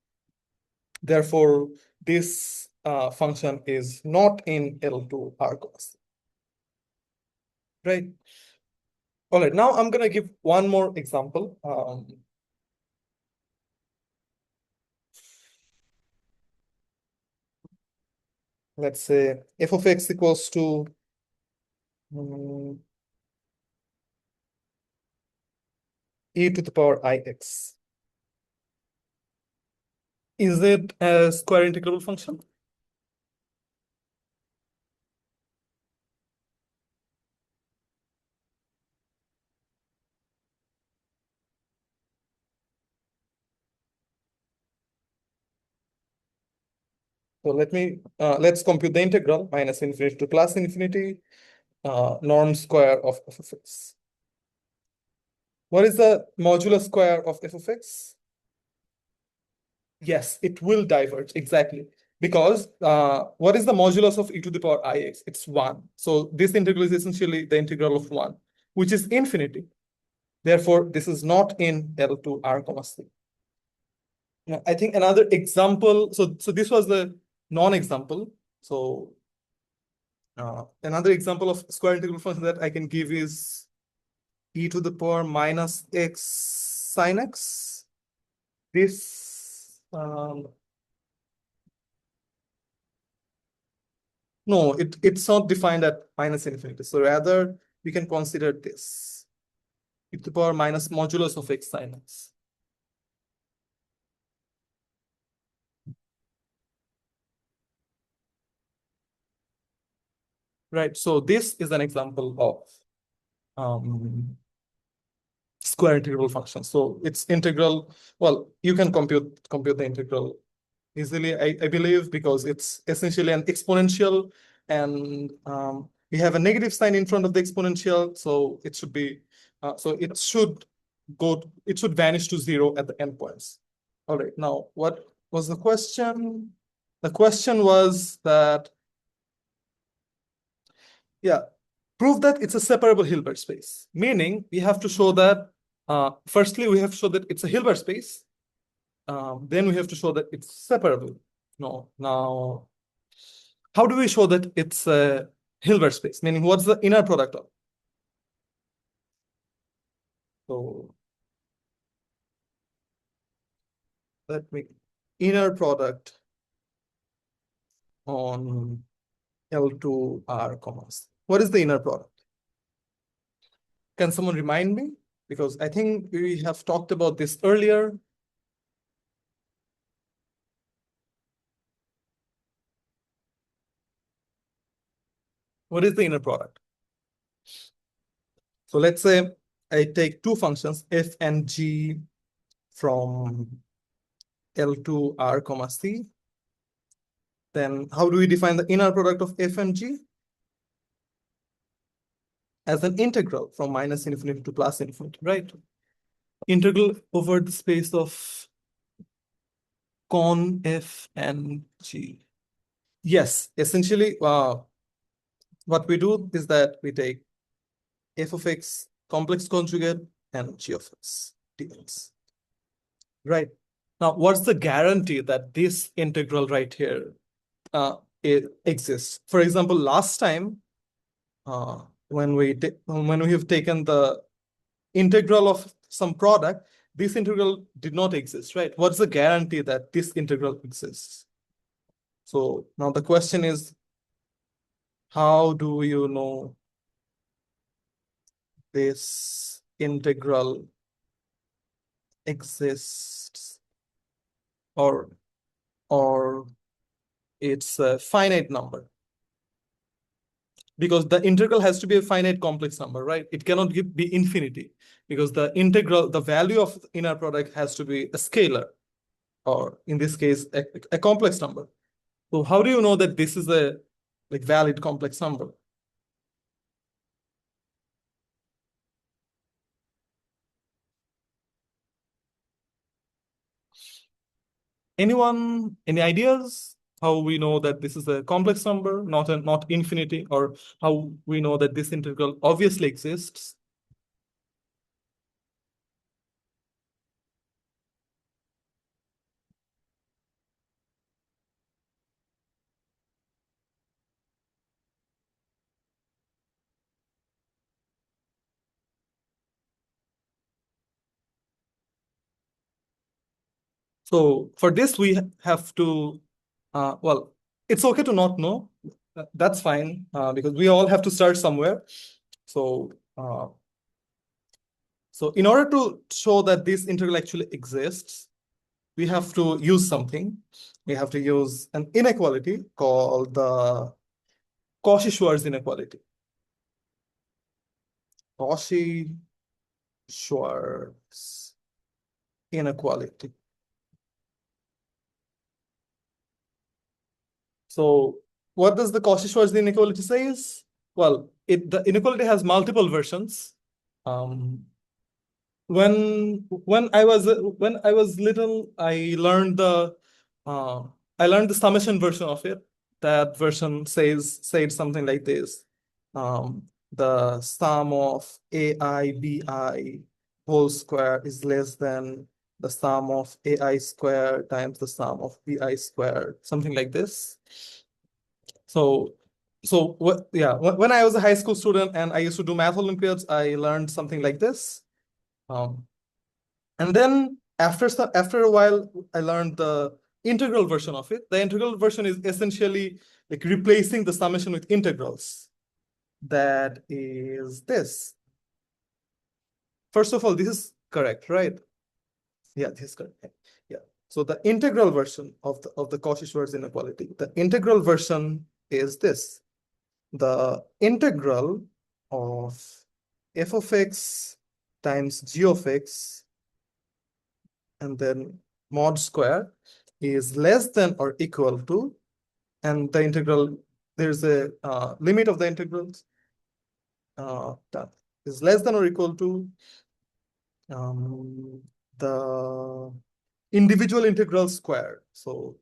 therefore, this function is not in L2 Argos. Right. All right, now I'm gonna give one more example. Let's say f of x equals to e to the power ix. Is it a square integrable function? So let's compute the integral minus infinity to plus infinity norm square of f of x. What is the modulus square of f of x? Yes, it will diverge, exactly. Because what is the modulus of e to the power ix? It's 1. So this integral is essentially the integral of 1, which is infinity. Therefore, this is not in L2 R, C. Now, I think another example, so this was the non-example. So another example of square integral function that I can give is e to the power minus x sine x. This, no, it's not defined at minus infinity. So rather, we can consider this e to the power minus modulus of x sine x. Right, so this is an example of square integral function. So it's integral, well, you can compute the integral easily, I believe, because it's essentially an exponential, and we have a negative sign in front of the exponential, so it should be, it should vanish to 0 at the endpoints. All right, now what was the question? The question was that, yeah, prove that it's a separable Hilbert space, meaning we have to show that, firstly, we have to show that it's a Hilbert space. Then we have to show that it's separable. No, now, how do we show that it's a Hilbert space? Meaning, what's the inner product of? So let me inner product on L2 R commas. What is the inner product? Can someone remind me? Because I think we have talked about this earlier. What is the inner product? So let's say I take two functions, f and g, from L2 R comma C. Then how do we define the inner product of f and g? As an integral from minus infinity to plus infinity, right? Integral over the space of con f and g. Yes, essentially, what we do is that we take f of x complex conjugate and g of x dx. Right. Now, what's the guarantee that this integral right here it exists? For example, last time when we have taken the integral of some product, this integral did not exist, right? What's the guarantee that this integral exists? So now the question is, how do you know this integral exists, or or it's a finite number? Because the integral has to be a finite complex number, right? It cannot be infinity, because the value of inner product has to be a scalar, or in this case, a complex number. So how do you know that this is a valid complex number? Anyone, any ideas how we know that this is a complex number, not infinity, or how we know that this integral obviously exists? So for this, we have to, well, it's okay to not know. That's fine, because we all have to start somewhere. So, so in order to show that this integral actually exists, we have to use something. We have to use an inequality called the Cauchy-Schwarz inequality. Cauchy-Schwarz inequality. So what does the Cauchy-Schwarz inequality says? Well, the inequality has multiple versions. Um, when I was little, uh, I learned the summation version of it. That version said something like this: the sum of AI bi whole square is less than the sum of AI square times the sum of bi square, something like this. So, when I was a high school student and I used to do math Olympiads, I learned something like this. Um, and then after a while, I learned the integral version of it. The integral version is essentially like replacing the summation with integrals. That is this. First of all, this is correct, right? Yeah, this is correct. Yeah. So the integral version of the Cauchy-Schwarz inequality, the integral version is this: the integral of f of x times g of x and then mod square is less than or equal to, and the integral, there's a limit of the integrals that is less than or equal to um, the individual integral square. So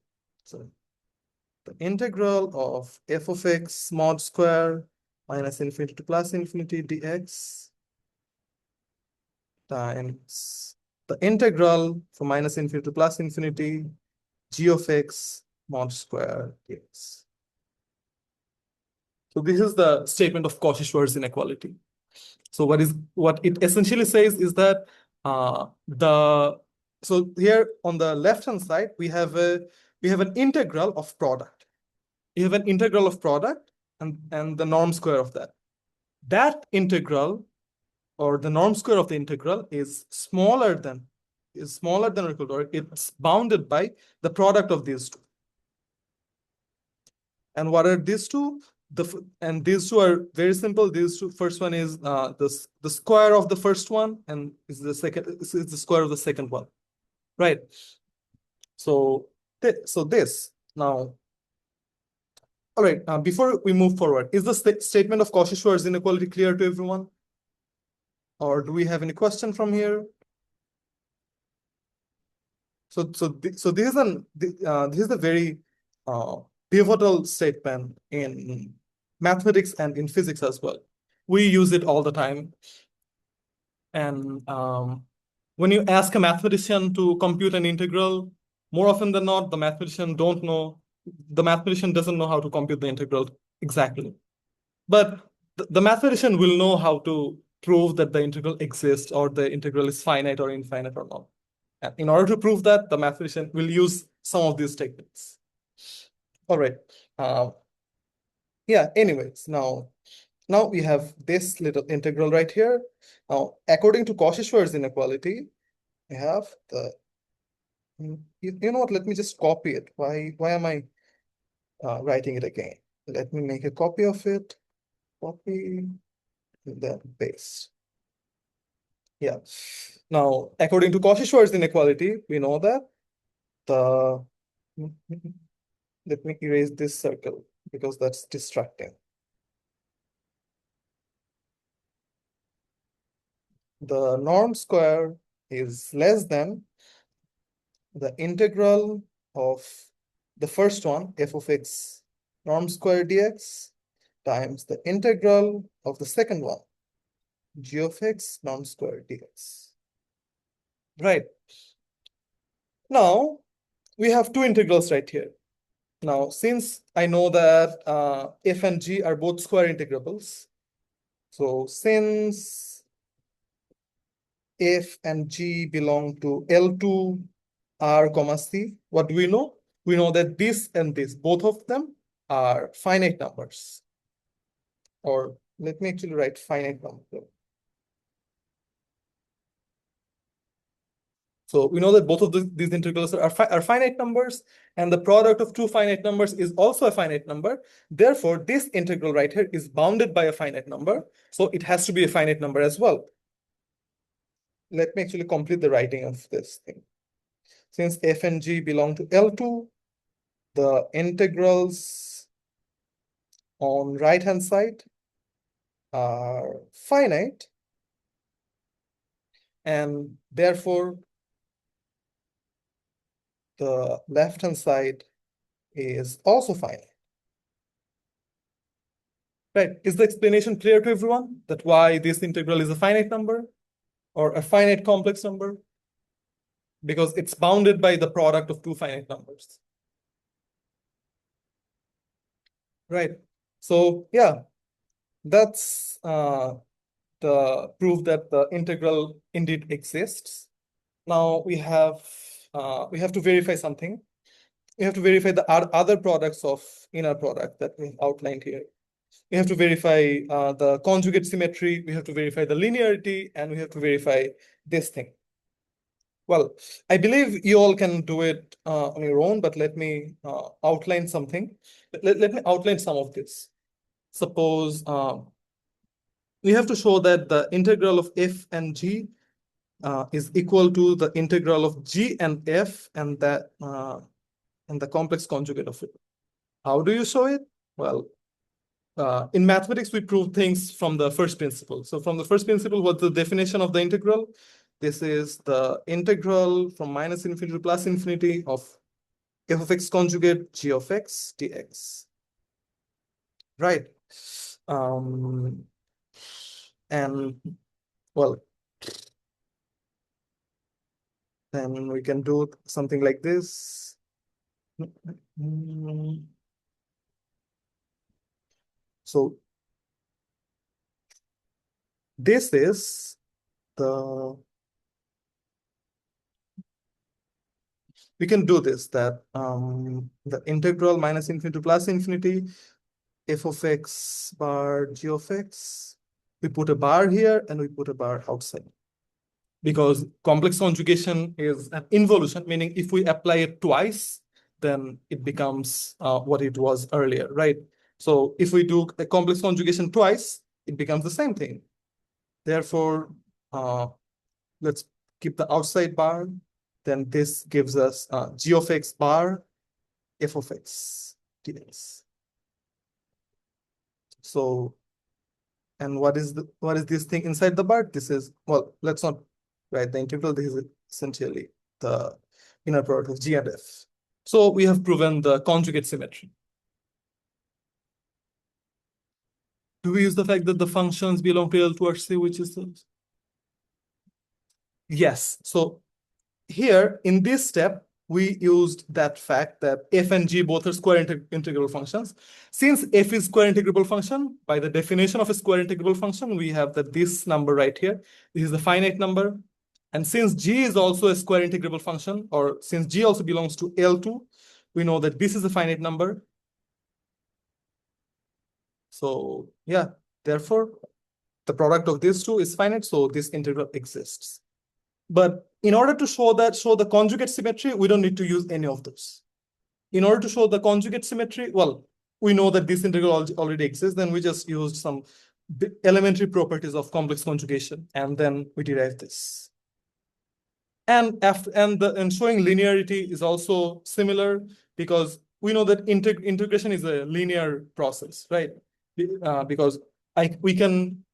the integral of f of x mod square minus infinity to plus infinity dx times the integral from minus infinity to plus infinity g of x mod square dx. So this is the statement of Cauchy-Schwarz inequality. So what it essentially says is that so here on the left hand side we have an integral of product. You have an integral of product and the norm square of that. That integral, or the norm square of the integral, is smaller than or equal to, or it's bounded by the product of these two. And what are these two? And these two are very simple. These two, first one is the square of the first one, and is the square of the second one, right? So this now. All right. Before we move forward, is the statement of Cauchy-Schwarz inequality clear to everyone, or do we have any question from here? So this is a very pivotal statement in mathematics and in physics as well. We use it all the time. And when you ask a mathematician to compute an integral, more often than not, the mathematician doesn't know how to compute the integral exactly. But the mathematician will know how to prove that the integral exists or the integral is finite or infinite or not. And in order to prove that, the mathematician will use some of these techniques. All right. Yeah, anyways, now we have this little integral right here. Now, according to Cauchy-Schwarz inequality, we have the, you know what, let me just copy it. Why am I writing it again? Let me make a copy of it, copy, and then paste. Yeah. Now, according to Cauchy-Schwarz inequality, we know that the, let me erase this circle because that's distracting. The norm square is less than the integral of the first one, f of x norm square dx, times the integral of the second one, g of x norm square dx. Right. Now, we have two integrals right here. Now, since I know that f and g are both square integrables, so since f and g belong to L2 R comma C, what do we know? We know that this and this, both of them are finite numbers. Or let me actually write finite number. So we know that both of these integrals are finite numbers, and the product of two finite numbers is also a finite number. Therefore, this integral right here is bounded by a finite number, so it has to be a finite number as well. Let me actually complete the writing of this thing. Since f and g belong to L2, the integrals on right-hand side are finite, and therefore the left-hand side is also finite. Right, is the explanation clear to everyone that why this integral is a finite number or a finite complex number? Because it's bounded by the product of two finite numbers. Right, so yeah, that's the proof that the integral indeed exists. Now we have to verify something. We have to verify the other products of inner product that we outlined here. We have to verify the conjugate symmetry, we have to verify the linearity, and we have to verify this thing. Well, I believe you all can do it on your own, but let me outline something. Let me outline some of this. Suppose we have to show that the integral of f and g is equal to the integral of g and f and that and the complex conjugate of it. How do you show it? Well, in mathematics, we prove things from the first principle. So from the first principle, what's the definition of the integral? This is the integral from minus infinity to plus infinity of f of x conjugate g of x dx. Right. And well, then we can do something like this. So this is the, we can do this, that the integral minus infinity to plus infinity f of x bar g of x, we put a bar here and we put a bar outside. Because complex conjugation is an involution, meaning if we apply it twice, then it becomes what it was earlier, right? So if we do a complex conjugation twice, it becomes the same thing. Therefore, let's keep the outside bar. Then this gives us g of x bar f of x dx. So, and what is this thing inside the bar? This is, well, let's not write the integral. This is essentially the inner product of g and f. So we have proven the conjugate symmetry. Do we use the fact that the functions belong to L2 RC, which is the... Yes. So here in this step, we used that fact that f and g both are square integrable functions. Since f is square integrable function, by the definition of a square integrable function, we have that this number right here, this is the finite number. And since g is also a square integrable function, or since g also belongs to L2, we know that this is a finite number. So yeah, therefore, the product of these two is finite, so this integral exists. But in order to show the conjugate symmetry, we don't need to use any of those. In order to show the conjugate symmetry, well, we know that this integral already exists, then we just used some elementary properties of complex conjugation, and then we derive this. And showing linearity is also similar, because we know that integration is a linear process, right? Because we can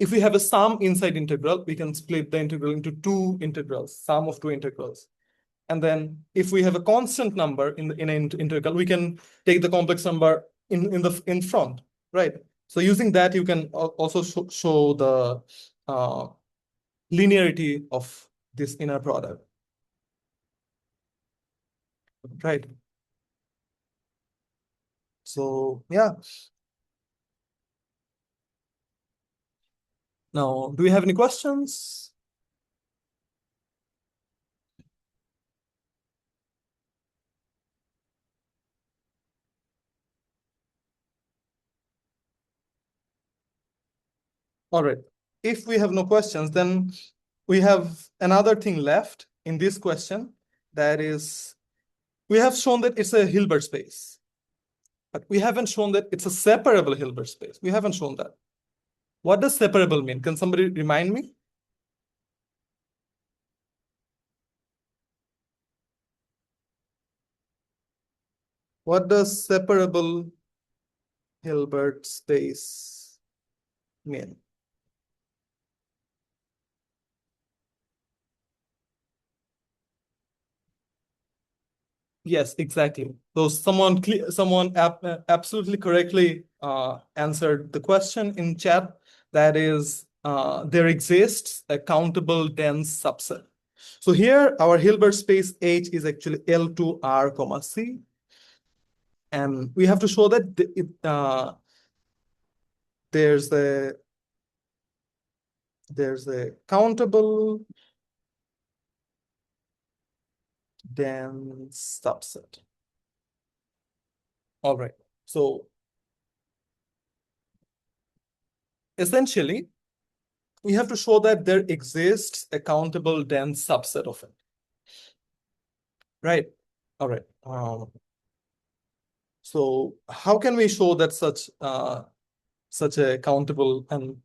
if we have a sum inside integral, we can split the integral into two integrals, sum of two integrals. And then if we have a constant number in an integral, we can take the complex number in front, right? So using that, you can also show the linearity of this inner product, right? So yeah. Now, do we have any questions? All right. If we have no questions, then we have another thing left in this question. That is, we have shown that it's a Hilbert space, but we haven't shown that it's a separable Hilbert space. We haven't shown that. What does separable mean? Can somebody remind me? What does separable Hilbert space mean? Yes, exactly. So someone absolutely correctly answered the question in chat. That is, there exists a countable dense subset. So here, our Hilbert space H is actually L2R comma C. And we have to show that there's a countable dense subset. All right. So essentially, we have to show that there exists a countable dense subset of it. Right. All right. So how can we show that such a countable and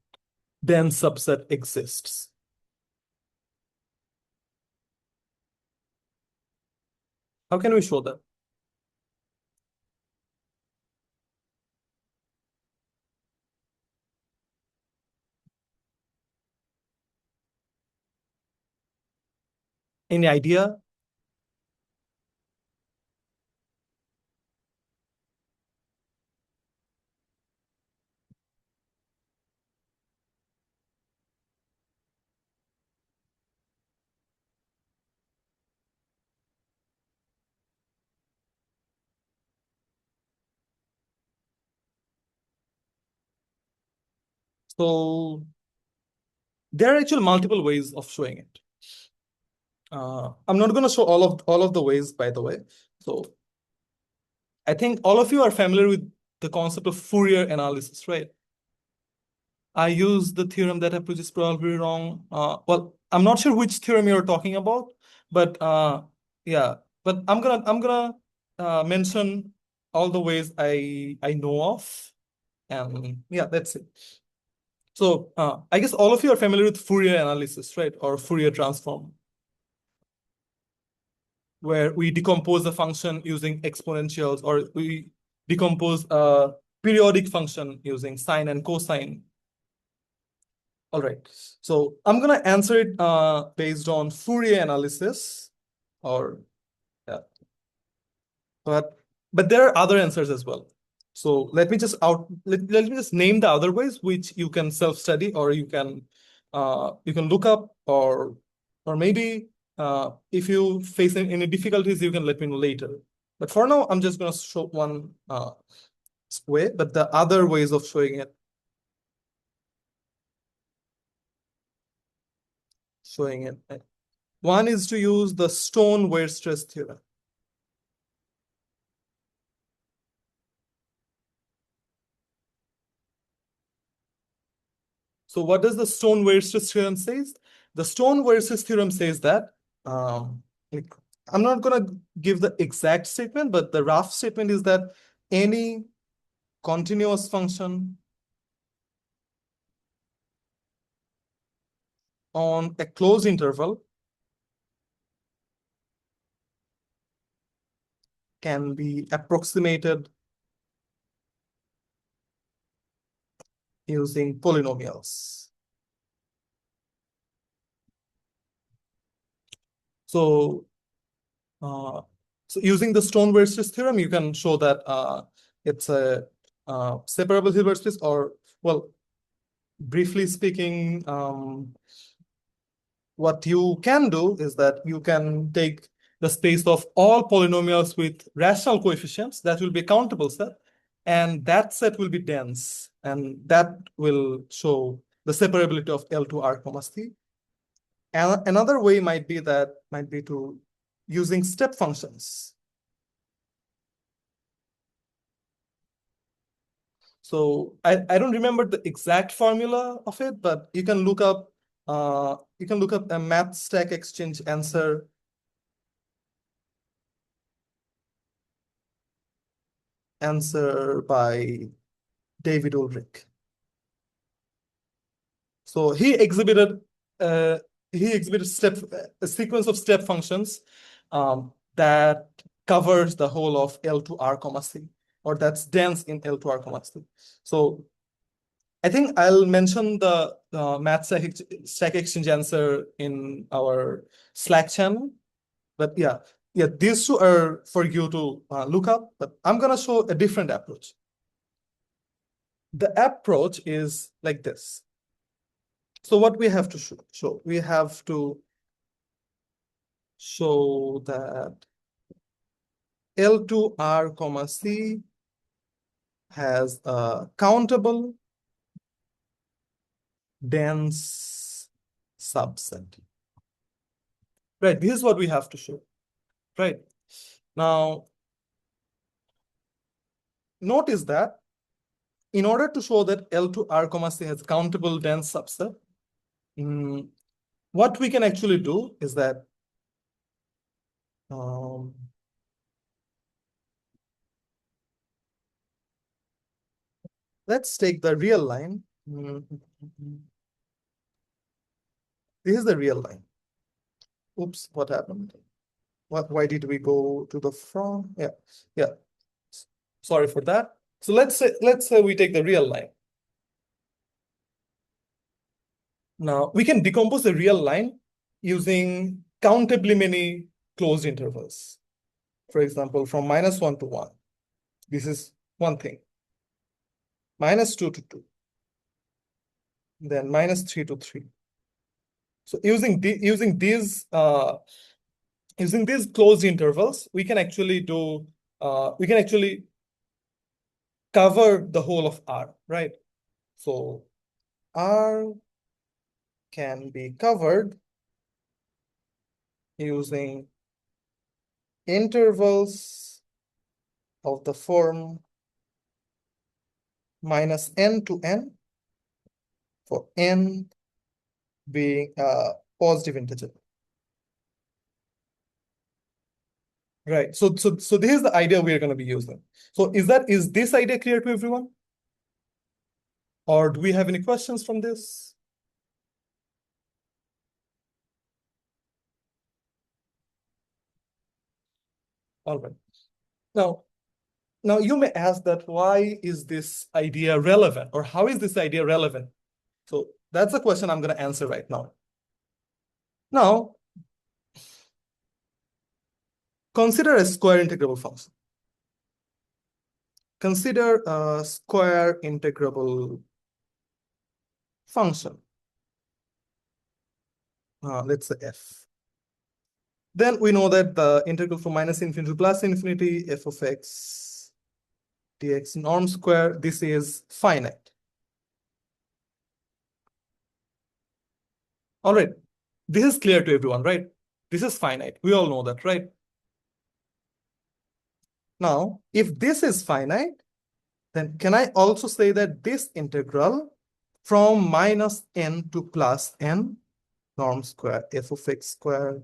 dense subset exists? How can we show that? Any idea? So there are actually multiple ways of showing it. I'm not going to show all of the ways, by the way. So I think all of you are familiar with the concept of Fourier analysis, right? I use the theorem that approach is probably wrong. Well, I'm not sure which theorem you're talking about, but yeah. But I'm gonna mention all the ways I know of, and yeah, that's it. So I guess all of you are familiar with Fourier analysis, right? Or Fourier transform, where we decompose the function using exponentials, or we decompose a periodic function using sine and cosine. All right. So I'm going to answer it based on Fourier analysis, or yeah. But there are other answers as well. So let me just name the other ways which you can self-study, or you can look up, or maybe if you face any difficulties, you can let me know later. But for now, I'm just going to show one way, but the other ways of showing it. One is to use the stone wear stress theorem. So what does the stone wear stress theorem says? The stone wear stress theorem says that like, I'm not going to give the exact statement, but the rough statement is that any continuous function on a closed interval can be approximated using polynomials. So, using the stone stress theorem, you can show that it's a separable Hilbert space, or, well, briefly speaking, what you can do is that you can take the space of all polynomials with rational coefficients. That will be a countable set, and that set will be dense, and that will show the separability of L2 R comma C. And another way might be to using step functions. So I don't remember the exact formula of it, but you can look up a math stack exchange answer by David Ulrich. So he exhibited a sequence of step functions that covers the whole of L2 R comma C, or that's dense in L2 R comma C. So I think I'll mention the math stack exchange answer in our Slack channel. But yeah, these two are for you to look up. But I'm gonna show a different approach. The approach is like this. So what we have to show, we have to show that L2 R comma C has a countable dense subset. Right, this is what we have to show. Right. Now, notice that in order to show that L2 R comma C has countable dense subset, what we can actually do is that let's take the real line. This is the real line. Oops, what happened? Why did we go to the from? Yeah. Sorry for that. So let's say we take the real line. Now we can decompose the real line using countably many closed intervals. For example, from -1 to 1. This is one thing. -2 to 2. Then -3 to 3. So using these closed intervals, we can actually cover the whole of R, right? So R can be covered using intervals of the form -n to n, for n being a positive integer. Right. So this is the idea we are going to be using. So is this idea clear to everyone? Or do we have any questions from this? All right. Now you may ask that why is this idea relevant, or how is this idea relevant? So that's a question I'm going to answer right now. Now, consider a square integrable function. consider a square integrable function. Let's say f. Then we know that the integral from minus infinity to plus infinity, f of x dx norm square, this is finite. All right, this is clear to everyone, right? This is finite. We all know that, right? Now, if this is finite, then can I also say that this integral from minus n to plus n norm square f of x square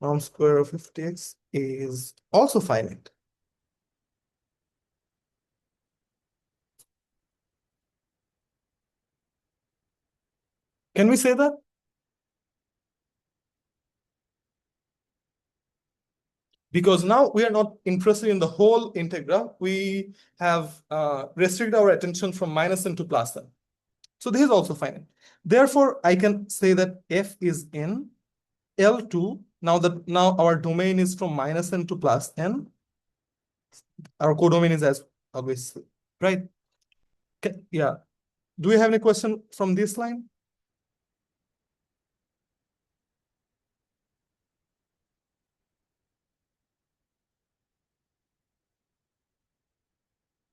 norm square of f dx is also finite? Can we say that? Because now we are not interested in the whole integral. We have restricted our attention from minus n to plus n. So this is also finite. Therefore, I can say that f is in L2. Now our domain is from minus n to plus n. Our codomain is as always, right? Yeah. Do you have any question from this line?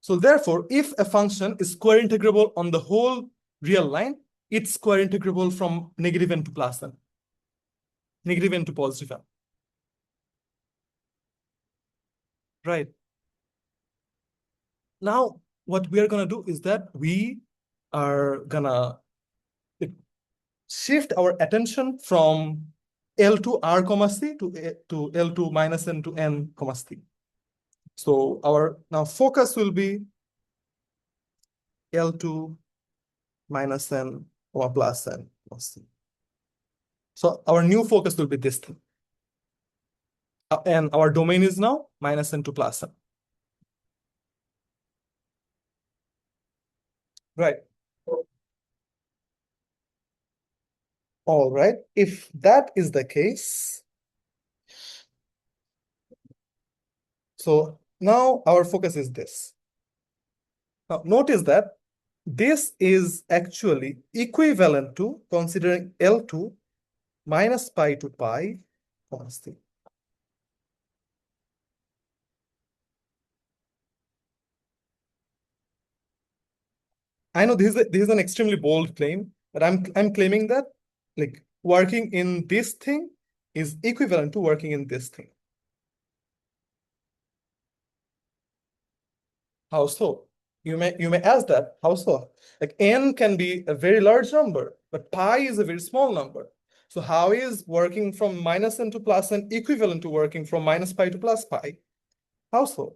So therefore, if a function is square integrable on the whole real line, it's square integrable from negative n to plus n, negative n to positive n. Right. Now, what we are going to do is that we are going to shift our attention from L to R comma C to L2 minus n to n comma C. So our now focus will be L2 minus n comma plus n comma C. So our new focus will be this thing. And our domain is now minus n to plus n. Right. All right. If that is the case, so now our focus is this. Now notice that this is actually equivalent to considering L2 minus pi to pi constant. I know this is an extremely bold claim, but I'm claiming that like working in this thing is equivalent to working in this thing. How so? You may ask that. How so? Like n can be a very large number, but pi is a very small number. So how is working from minus n to plus n equivalent to working from minus pi to plus pi? How so?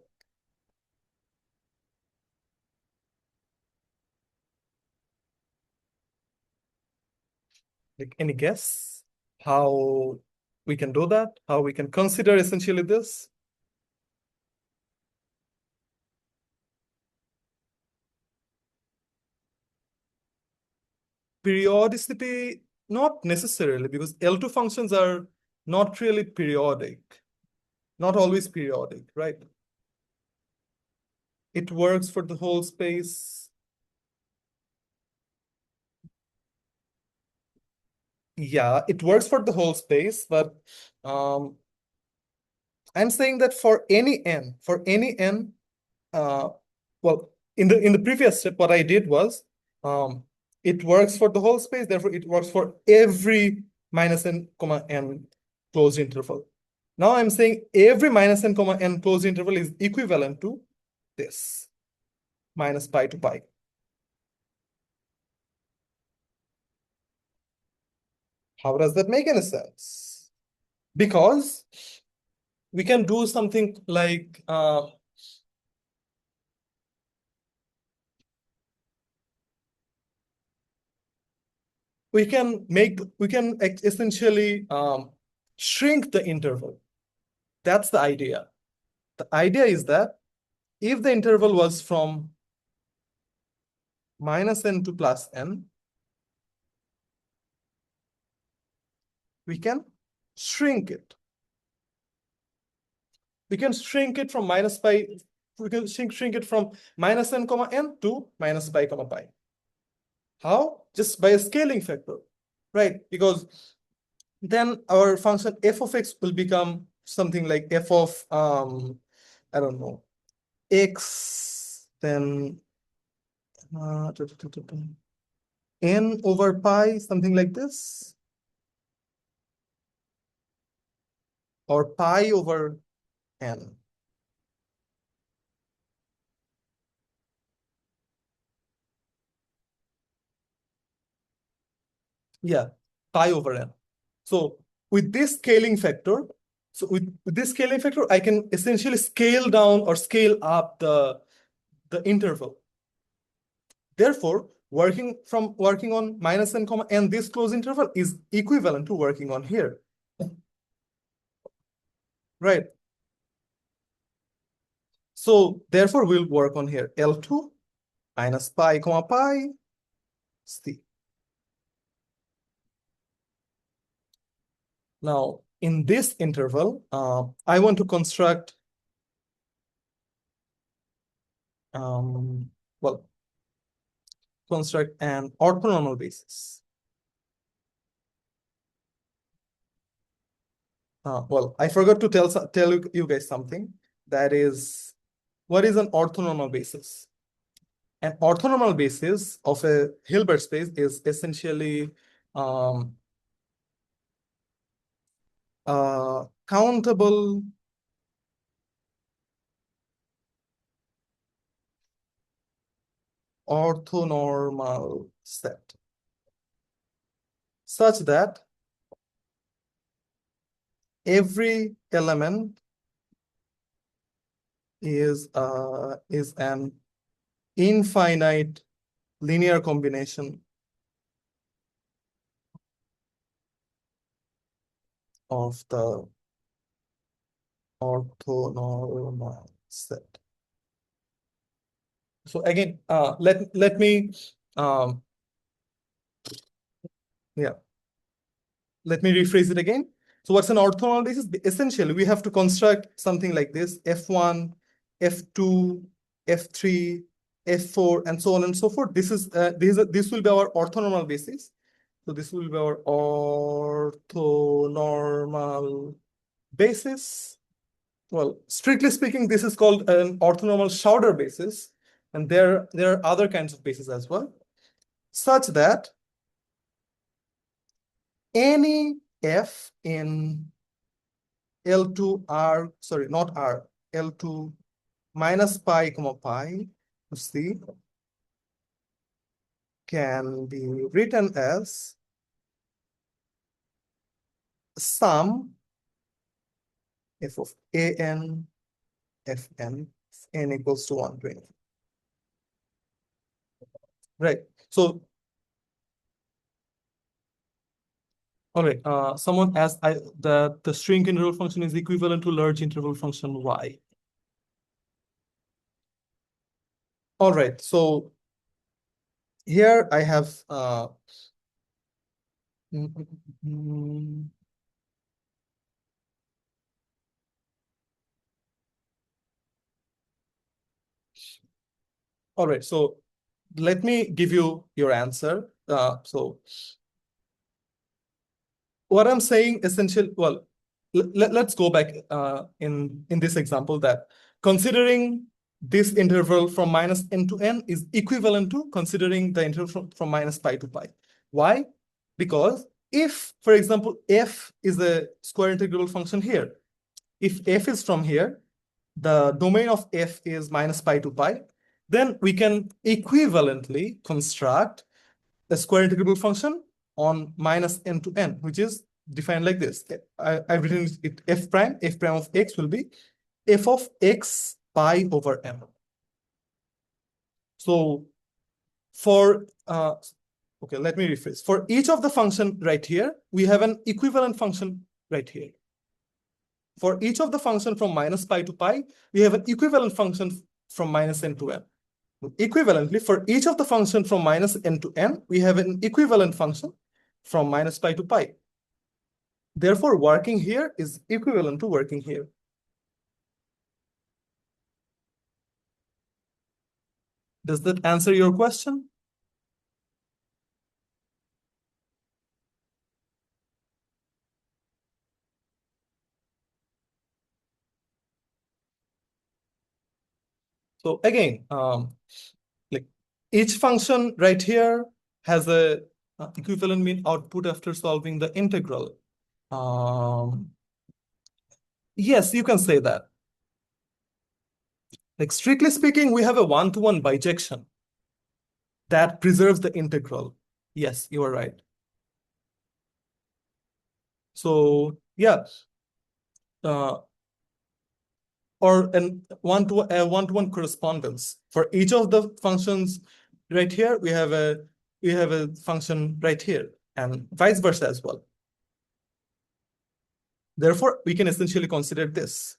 Like any guess how we can do that? How we can consider essentially this? Periodicity, not necessarily, because L2 functions are not really periodic, not always periodic, right? It works for the whole space. Yeah, it works for the whole space, but I'm saying that for any n, well, in the previous step, what I did was it works for the whole space, therefore it works for every minus n comma n closed interval. Now I'm saying every minus n comma n closed interval is equivalent to this minus pi to pi. How does that make any sense? Because we can do something like we can essentially shrink the interval. That's the idea. The idea is that if the interval was from minus n to plus n, we can shrink it. We can shrink it from minus pi shrink it from minus n comma n to minus pi comma pi. How? Just by a scaling factor, right? Because then our function f of x will become something like f of I don't know, x, then n over pi, something like this, or pi over n. Yeah, pi over n. So with this scaling factor, I can essentially scale down or scale up the interval. Therefore, working on minus n comma n, this closed interval is equivalent to working on here. Right. So therefore, we'll work on here L2 minus pi comma pi C. Now, in this interval, I want to construct construct an orthonormal basis. Well, I forgot to tell you guys something. That is, what is an orthonormal basis? An orthonormal basis of a Hilbert space is essentially countable orthonormal set, such that every element is an infinite linear combination of the orthonormal set. So again, let me let me rephrase it again. So what's an orthonormal basis? Essentially, we have to construct something like this: F1, F2, F3, F4, and so on and so forth. This will be our orthonormal basis. So this will be our orthonormal basis. Well, strictly speaking, this is called an orthonormal Chowdhury basis, and there are other kinds of bases as well, such that any f in L2 R, sorry, not R, L2 minus pi comma pi to C can be written as sum f of an fn n equals to 120. Right. So, all right. Someone asked that the string interval function is equivalent to large interval function y. All right. So here I have all right. So let me give you your answer. So what I'm saying essentially, well, let's go back in this example that considering this interval from minus n to n is equivalent to considering the interval from minus pi to pi. Why? Because if, for example, f is a square integrable function here, if f is from here, the domain of f is minus pi to pi, then we can equivalently construct a square integrable function on minus n to n, which is defined like this. I've written it f prime of x will be f of x pi over m. So for, okay, let me rephrase. For each of the function right here, we have an equivalent function right here. For each of the function from minus pi to pi, we have an equivalent function from minus n to n. Equivalently, for each of the function from minus n to n, we have an equivalent function from minus pi to pi. Therefore, working here is equivalent to working here. Does that answer your question? So again, like each function right here has a equivalent mean output after solving the integral. Yes, you can say that. Like strictly speaking, we have a one-to-one bijection that preserves the integral. Yes, you are right. So yeah, uh, or an one-to-one correspondence for each of the functions right here. We have a function right here, and vice versa as well. Therefore, we can essentially consider this.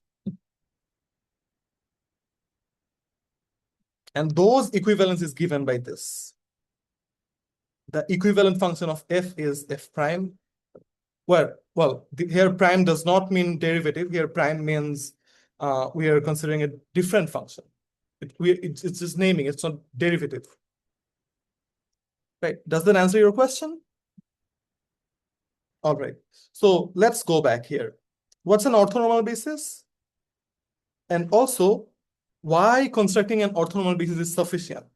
And those equivalence is given by this. The equivalent function of f is f prime. Well, here prime does not mean derivative. Here prime means we are considering a different function. It's just naming, it's not derivative. Right? Does that answer your question? All right. So let's go back here. What's an orthonormal basis? And also, why constructing an orthonormal basis is sufficient?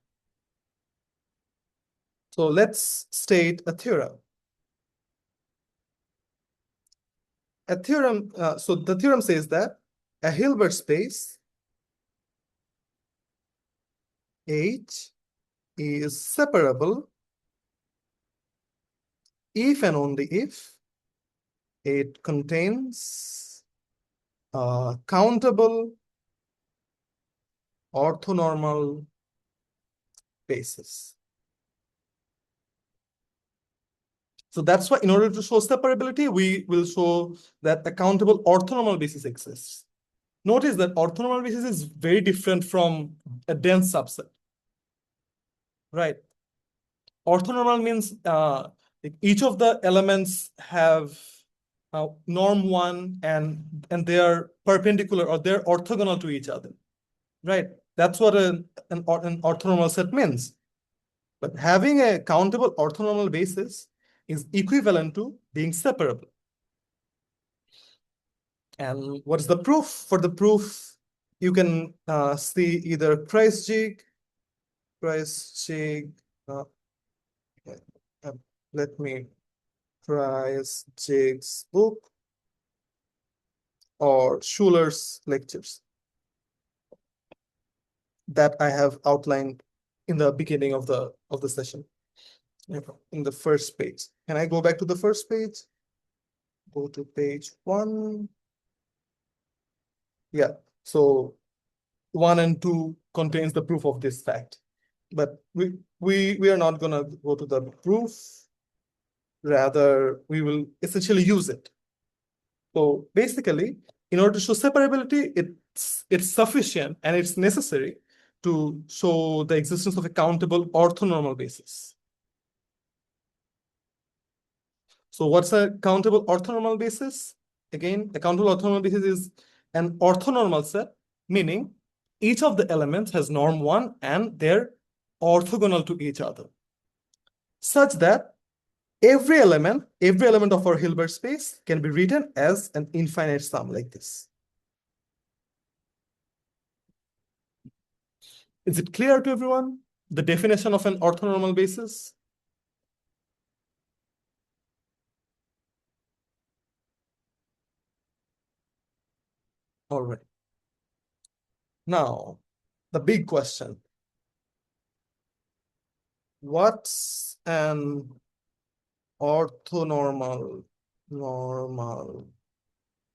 So let's state a theorem. So the theorem says that a Hilbert space H is separable if and only if it contains a countable orthonormal basis. So that's why in order to show separability, we will show that a countable orthonormal basis exists. Notice that orthonormal basis is very different from a dense subset, right? Orthonormal means each of the elements have norm one and they are perpendicular or they're orthogonal to each other, right? That's what an orthonormal set means. But having a countable orthonormal basis is equivalent to being separable. And what is the proof? For the proof, you can see either Kreisjig, uh, let me Kreisjig's book or Schuler's lectures that I have outlined in the beginning of the session, in the first page. Can I go back to the first page? Go to page 1. Yeah, so 1 and 2 contains the proof of this fact. But we are not gonna go to the proof. Rather, we will essentially use it. So basically, in order to show separability, it's sufficient and it's necessary to show the existence of a countable orthonormal basis. So what's a countable orthonormal basis? Again, a countable orthonormal basis is an orthonormal set, meaning each of the elements has norm 1 and they're orthogonal to each other, such that every element of our Hilbert space can be written as an infinite sum like this. Is it clear to everyone, the definition of an orthonormal basis? All right. Now, the big question. What's an orthonormal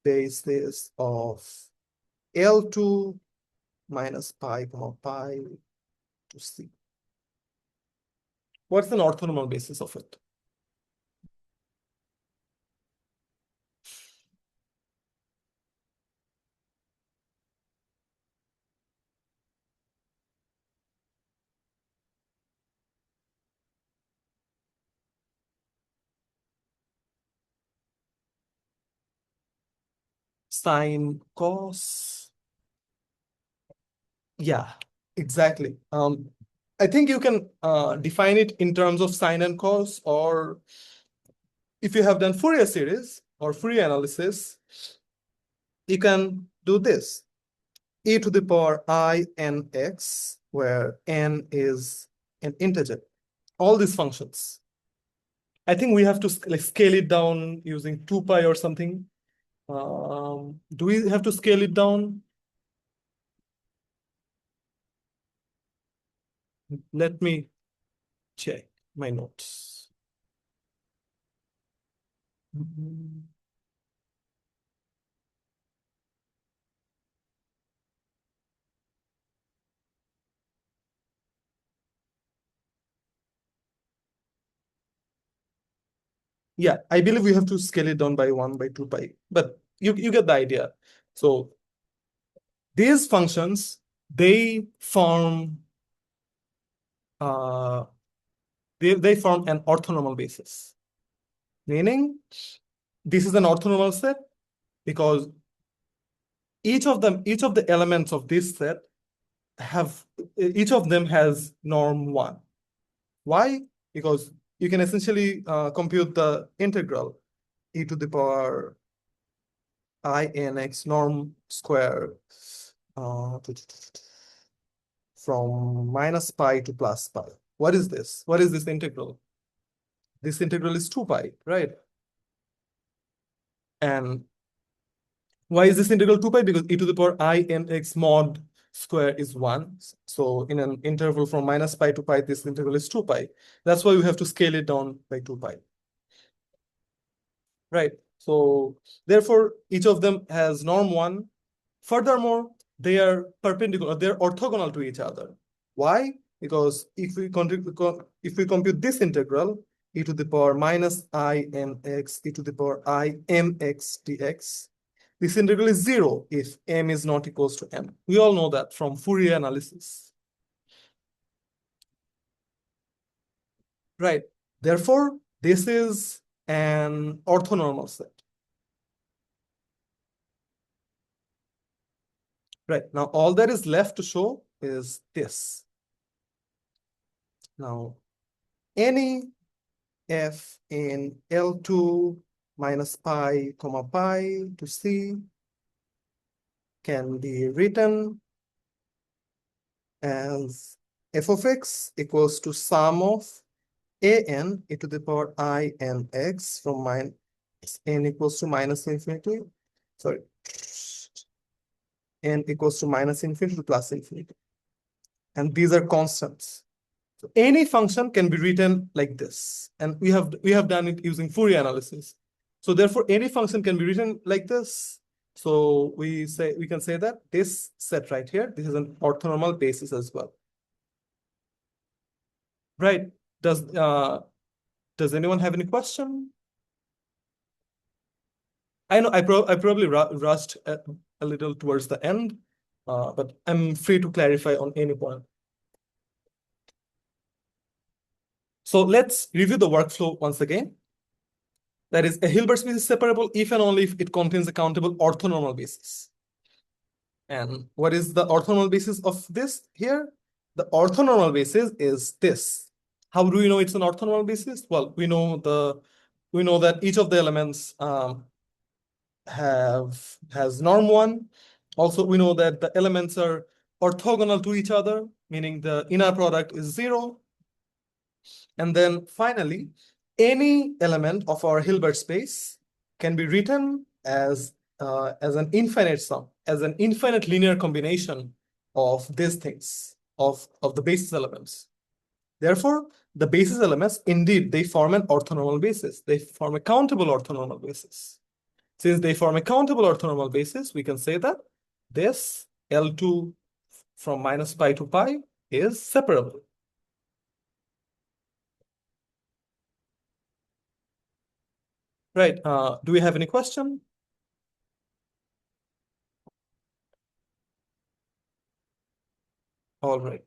basis of L2 minus pi comma pi to C? What's an orthonormal basis of it? Sine, cos. Yeah, exactly. I think you can define it in terms of sine and cos, or if you have done Fourier series or Fourier analysis, you can do this. E to the power I n x, where n is an integer. All these functions. I think we have to like scale it down using 2 pi or something. Do we have to scale it down? Let me check my notes. Yeah, I believe we have to scale it down by 1 by 2 pi, but you get the idea. So these functions, they form they form an orthonormal basis, meaning this is an orthonormal set because each of the elements of this set have, each of them has norm 1. Why? Because you can essentially compute the integral e to the power I n x norm square from minus pi to plus pi. What is this? What is this integral? This integral is 2 pi, right? And why is this integral 2 pi? Because e to the power I n x mod square is 1. So in an interval from minus pi to pi, this integral is 2 pi. That's why we have to scale it down by 2 pi. Right. So therefore, each of them has norm 1. Furthermore, they are perpendicular, they're orthogonal to each other. Why? Because if we compute this integral, e to the power minus I n x e to the power I m x dx, this integral is 0 if m is not equals to n. We all know that from Fourier analysis. Right. Therefore, this is an orthonormal set. Right. Now, all that is left to show is this. Now, any f in L2 minus pi comma pi to c can be written as f of x equals to sum of an e to the power I n x from minus n equals to minus infinity. Sorry. N equals to minus infinity to plus infinity. And these are constants. So any function can be written like this. And we have done it using Fourier analysis. So therefore, any function can be written like this. So we can say that this set right here, this is an orthonormal basis as well. Right. Does anyone have any question? I know I probably rushed a little towards the end, but I'm free to clarify on any point. So let's review the workflow once again. That is, a Hilbert space is separable if and only if it contains a countable orthonormal basis. And what is the orthonormal basis of this here? The orthonormal basis is this. How do we know it's an orthonormal basis? Well, we know that each of the elements has norm 1. Also, we know that the elements are orthogonal to each other, meaning the inner product is 0. And then finally, any element of our Hilbert space can be written as an infinite sum, as an infinite linear combination of these things, of the basis elements. Therefore, the basis elements, indeed, they form an orthonormal basis. They form a countable orthonormal basis. Since they form a countable orthonormal basis, we can say that this L2 from minus pi to pi is separable. Right. Do we have any question? All right.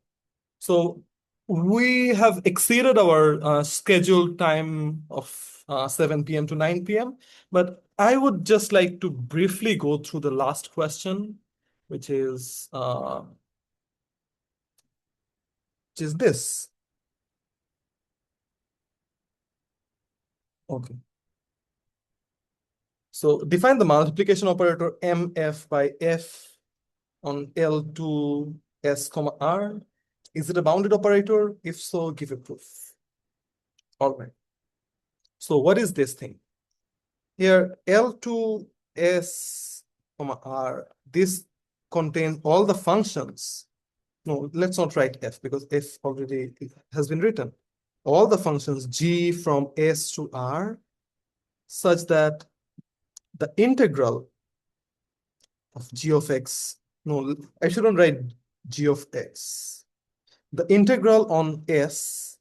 So we have exceeded our scheduled time of 7 p.m. to 9 p.m. But I would just like to briefly go through the last question, which is which is this. Okay. So define the multiplication operator mf by f on L2 s comma r. Is it a bounded operator? If so, give a proof. All right. So what is this thing? Here, L2 s comma r, this contains all the functions. No, let's not write f because f already has been written. All the functions g from s to r such that the integral of g of x, no, I shouldn't write g of x. The integral on s,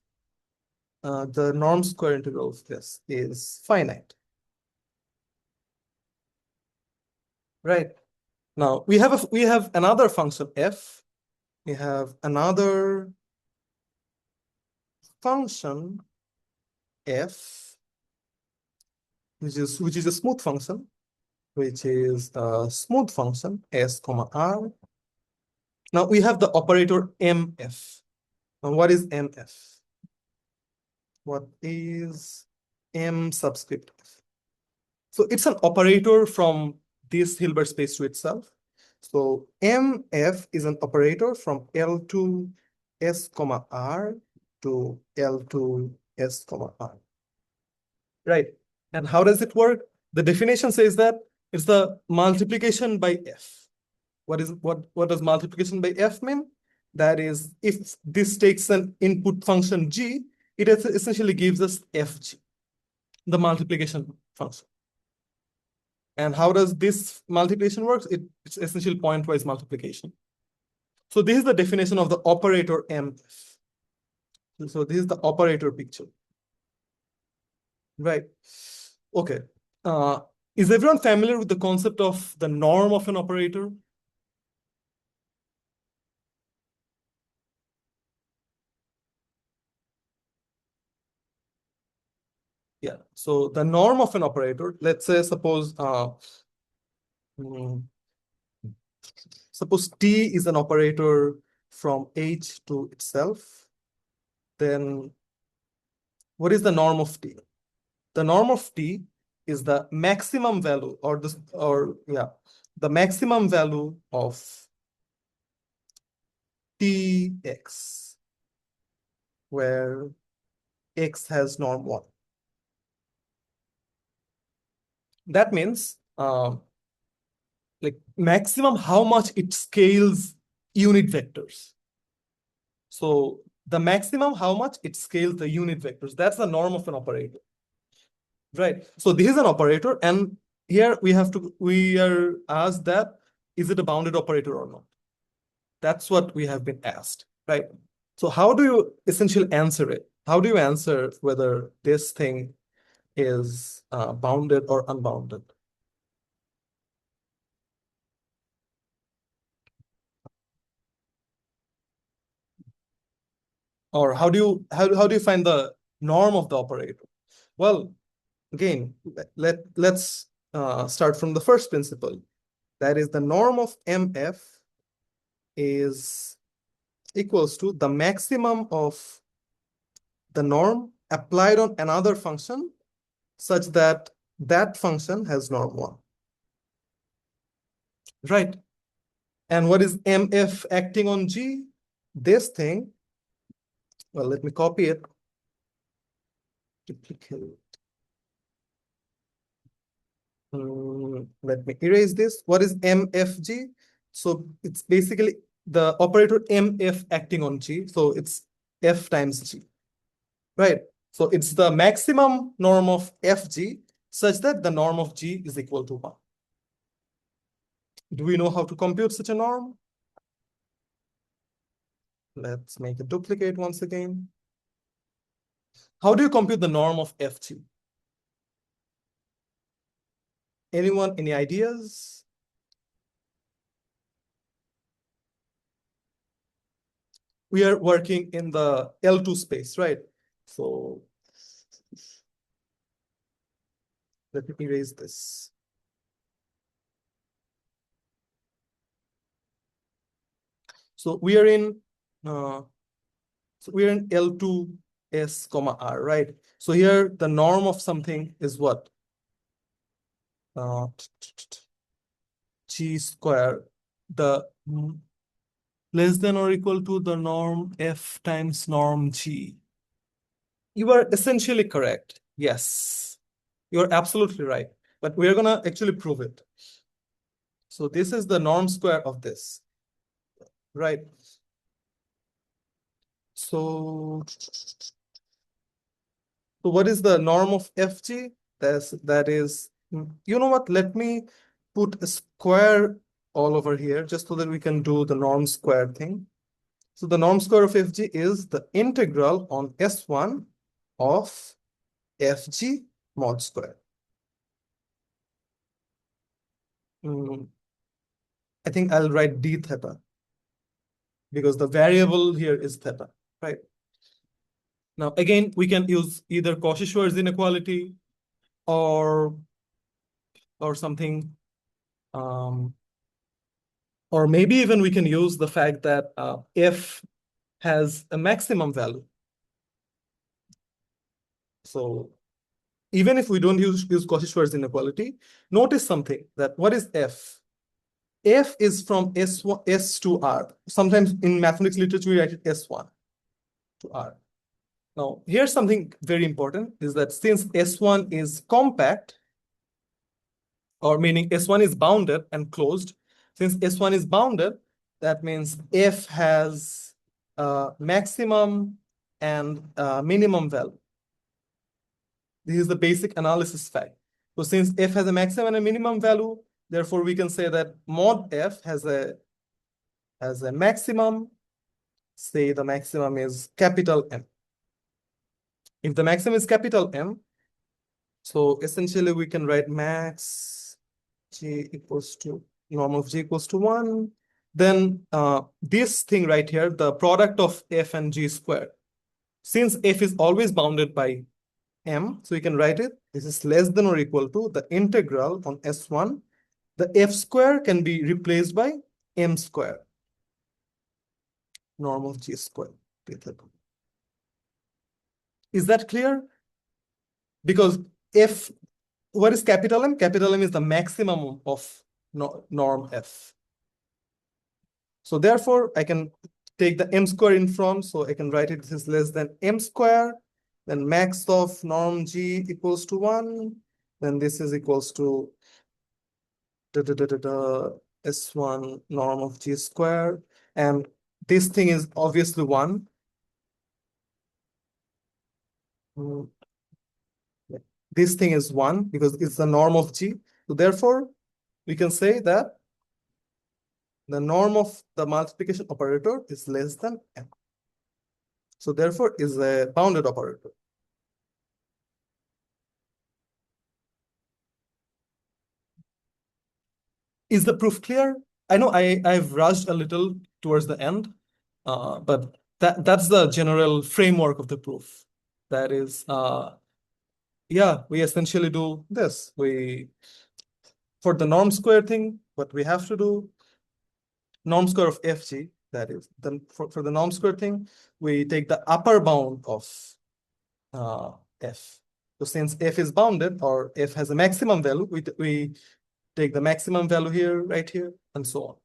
the norm square integral of this is finite. Right. Now we have another function f. We have another function f, which is a smooth function, which is a smooth function s comma r. Now we have the operator mf. Now what is mf? What is m subscript f? So it's an operator from this Hilbert space to itself. So mf is an operator from L2 s comma r to L2 s comma r. Right. And how does it work? The definition says that it's the multiplication by f. What does multiplication by f mean? That is, if this takes an input function g, it essentially gives us fg, the multiplication function. And how does this multiplication work? It's essentially pointwise multiplication. So this is the definition of the operator mf. So this is the operator picture. Right. Okay. Is everyone familiar with the concept of the norm of an operator? Yeah. So the norm of an operator, let's say, mm, suppose T is an operator from H to itself, then what is the norm of T? The norm of T is the maximum value the maximum value of Tx, where x has norm 1. That means like maximum how much it scales unit vectors. So the maximum how much it scales the unit vectors. That's the norm of an operator. Right. So this is an operator, and here we are asked that is it a bounded operator or not? That's what we have been asked, right? So how do you essentially answer it? How do you answer whether this thing is bounded or unbounded? Or how do you find the norm of the operator? Well, again, let's start from the first principle. That is, the norm of MF is equals to the maximum of the norm applied on another function such that that function has norm 1. Right. And what is MF acting on G? This thing, well, let me copy it. Duplicate. Let me erase this. What is MFG? So it's basically the operator MF acting on G. So it's F times G, right? So it's the maximum norm of FG such that the norm of G is equal to 1. Do we know how to compute such a norm? Let's make a duplicate once again. How do you compute the norm of FG? Anyone, any ideas? We are working in the L2 space, right? So let me erase this. So we are in So we're in L2S comma R, right? So here the norm of something is what? G square, the less than or equal to the norm F times norm G. You are essentially correct. Yes, you're absolutely right. But we're gonna actually prove it. So this is the norm square of this, right? So what is the norm of FG? That is, you know what? Let me put a square all over here just so that we can do the norm square thing. So the norm square of FG is the integral on S1 of FG mod square. I think I'll write d theta because the variable here is theta, right? Now, again, we can use either Cauchy-Schwarz inequality or something, or maybe even we can use the fact that f has a maximum value. So even if we don't use Cauchy-Schwarz inequality, notice something, that what is f? F is from S1, S to R. Sometimes in mathematics literature, we write it S1 to R. Now, here's something very important, is that since S1 is compact, or meaning S1 is bounded and closed, since S1 is bounded, that means F has maximum and minimum value. This is the basic analysis fact. So since F has a maximum and a minimum value, therefore we can say that mod F has a maximum, say the maximum is capital M. If the maximum is capital M, so essentially we can write max G equals to norm of G equals to 1. Then this thing right here, the product of F and G squared. Since F is always bounded by M, so we can write it, this is less than or equal to the integral on S1. The F square can be replaced by M square, norm of G squared. Is that clear? Because if, what is capital M? Capital M is the maximum of norm F. So therefore, I can take the M square in front, so I can write it, this is less than M square, then max of norm G equals to 1, then this is equals to S1 norm of G square, and this thing is obviously 1. This thing is 1 because it's the norm of G. So therefore, we can say that the norm of the multiplication operator is less than M. So therefore, is a bounded operator. Is the proof clear? I know I've rushed a little towards the end, but that's the general framework of the proof. That is, yeah, we essentially do this. For the norm square thing, what we have to do, norm square of FG, that is, then for the norm square thing, we take the upper bound of F. So since F is bounded, or F has a maximum value, we take the maximum value here, right here, and so on.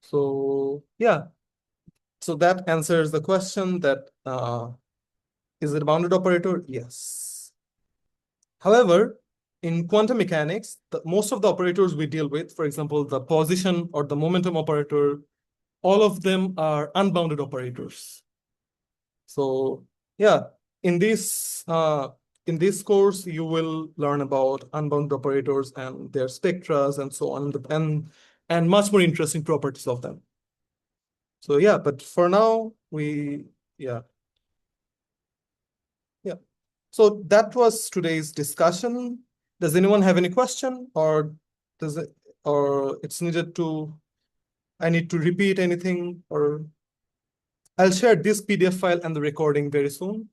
So yeah, so that answers the question that is it a bounded operator? Yes. However, in quantum mechanics, most of the operators we deal with, for example, the position or the momentum operator, all of them are unbounded operators. So yeah, in this course, you will learn about unbounded operators and their spectra and so on, and much more interesting properties of them. So yeah, but for now, yeah. So that was today's discussion. Does anyone have any question, or it's needed to, I need to repeat anything, or I'll share this PDF file and the recording very soon.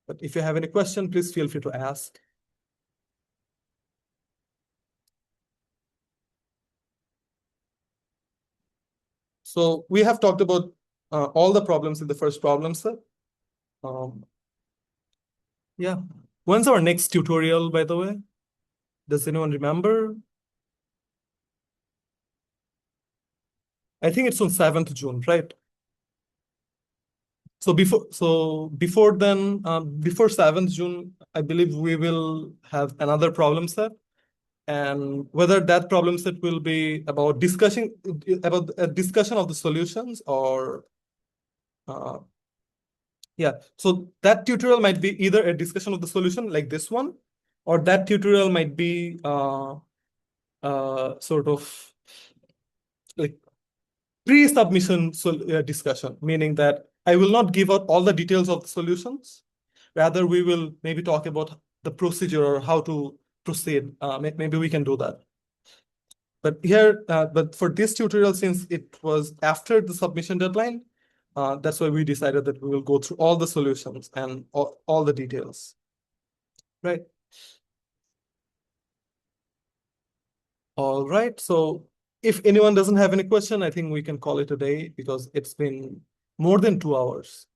But if you have any question, please feel free to ask. So we have talked about all the problems in the first problem set. Yeah. When's our next tutorial, by the way? Does anyone remember? I think it's on 7th June, right? So before then, before 7th June, I believe we will have another problem set. And whether that problem set will be about about a discussion of the solutions or uh, yeah. So that tutorial might be either a discussion of the solution like this one, or that tutorial might be sort of like pre-submission discussion, meaning that I will not give out all the details of the solutions. Rather, we will maybe talk about the procedure or how to proceed. Maybe we can do that. But for this tutorial, since it was after the submission deadline, that's why we decided that we will go through all the solutions and all the details. Right. All right. So if anyone doesn't have any question, I think we can call it a day because it's been more than 2 hours.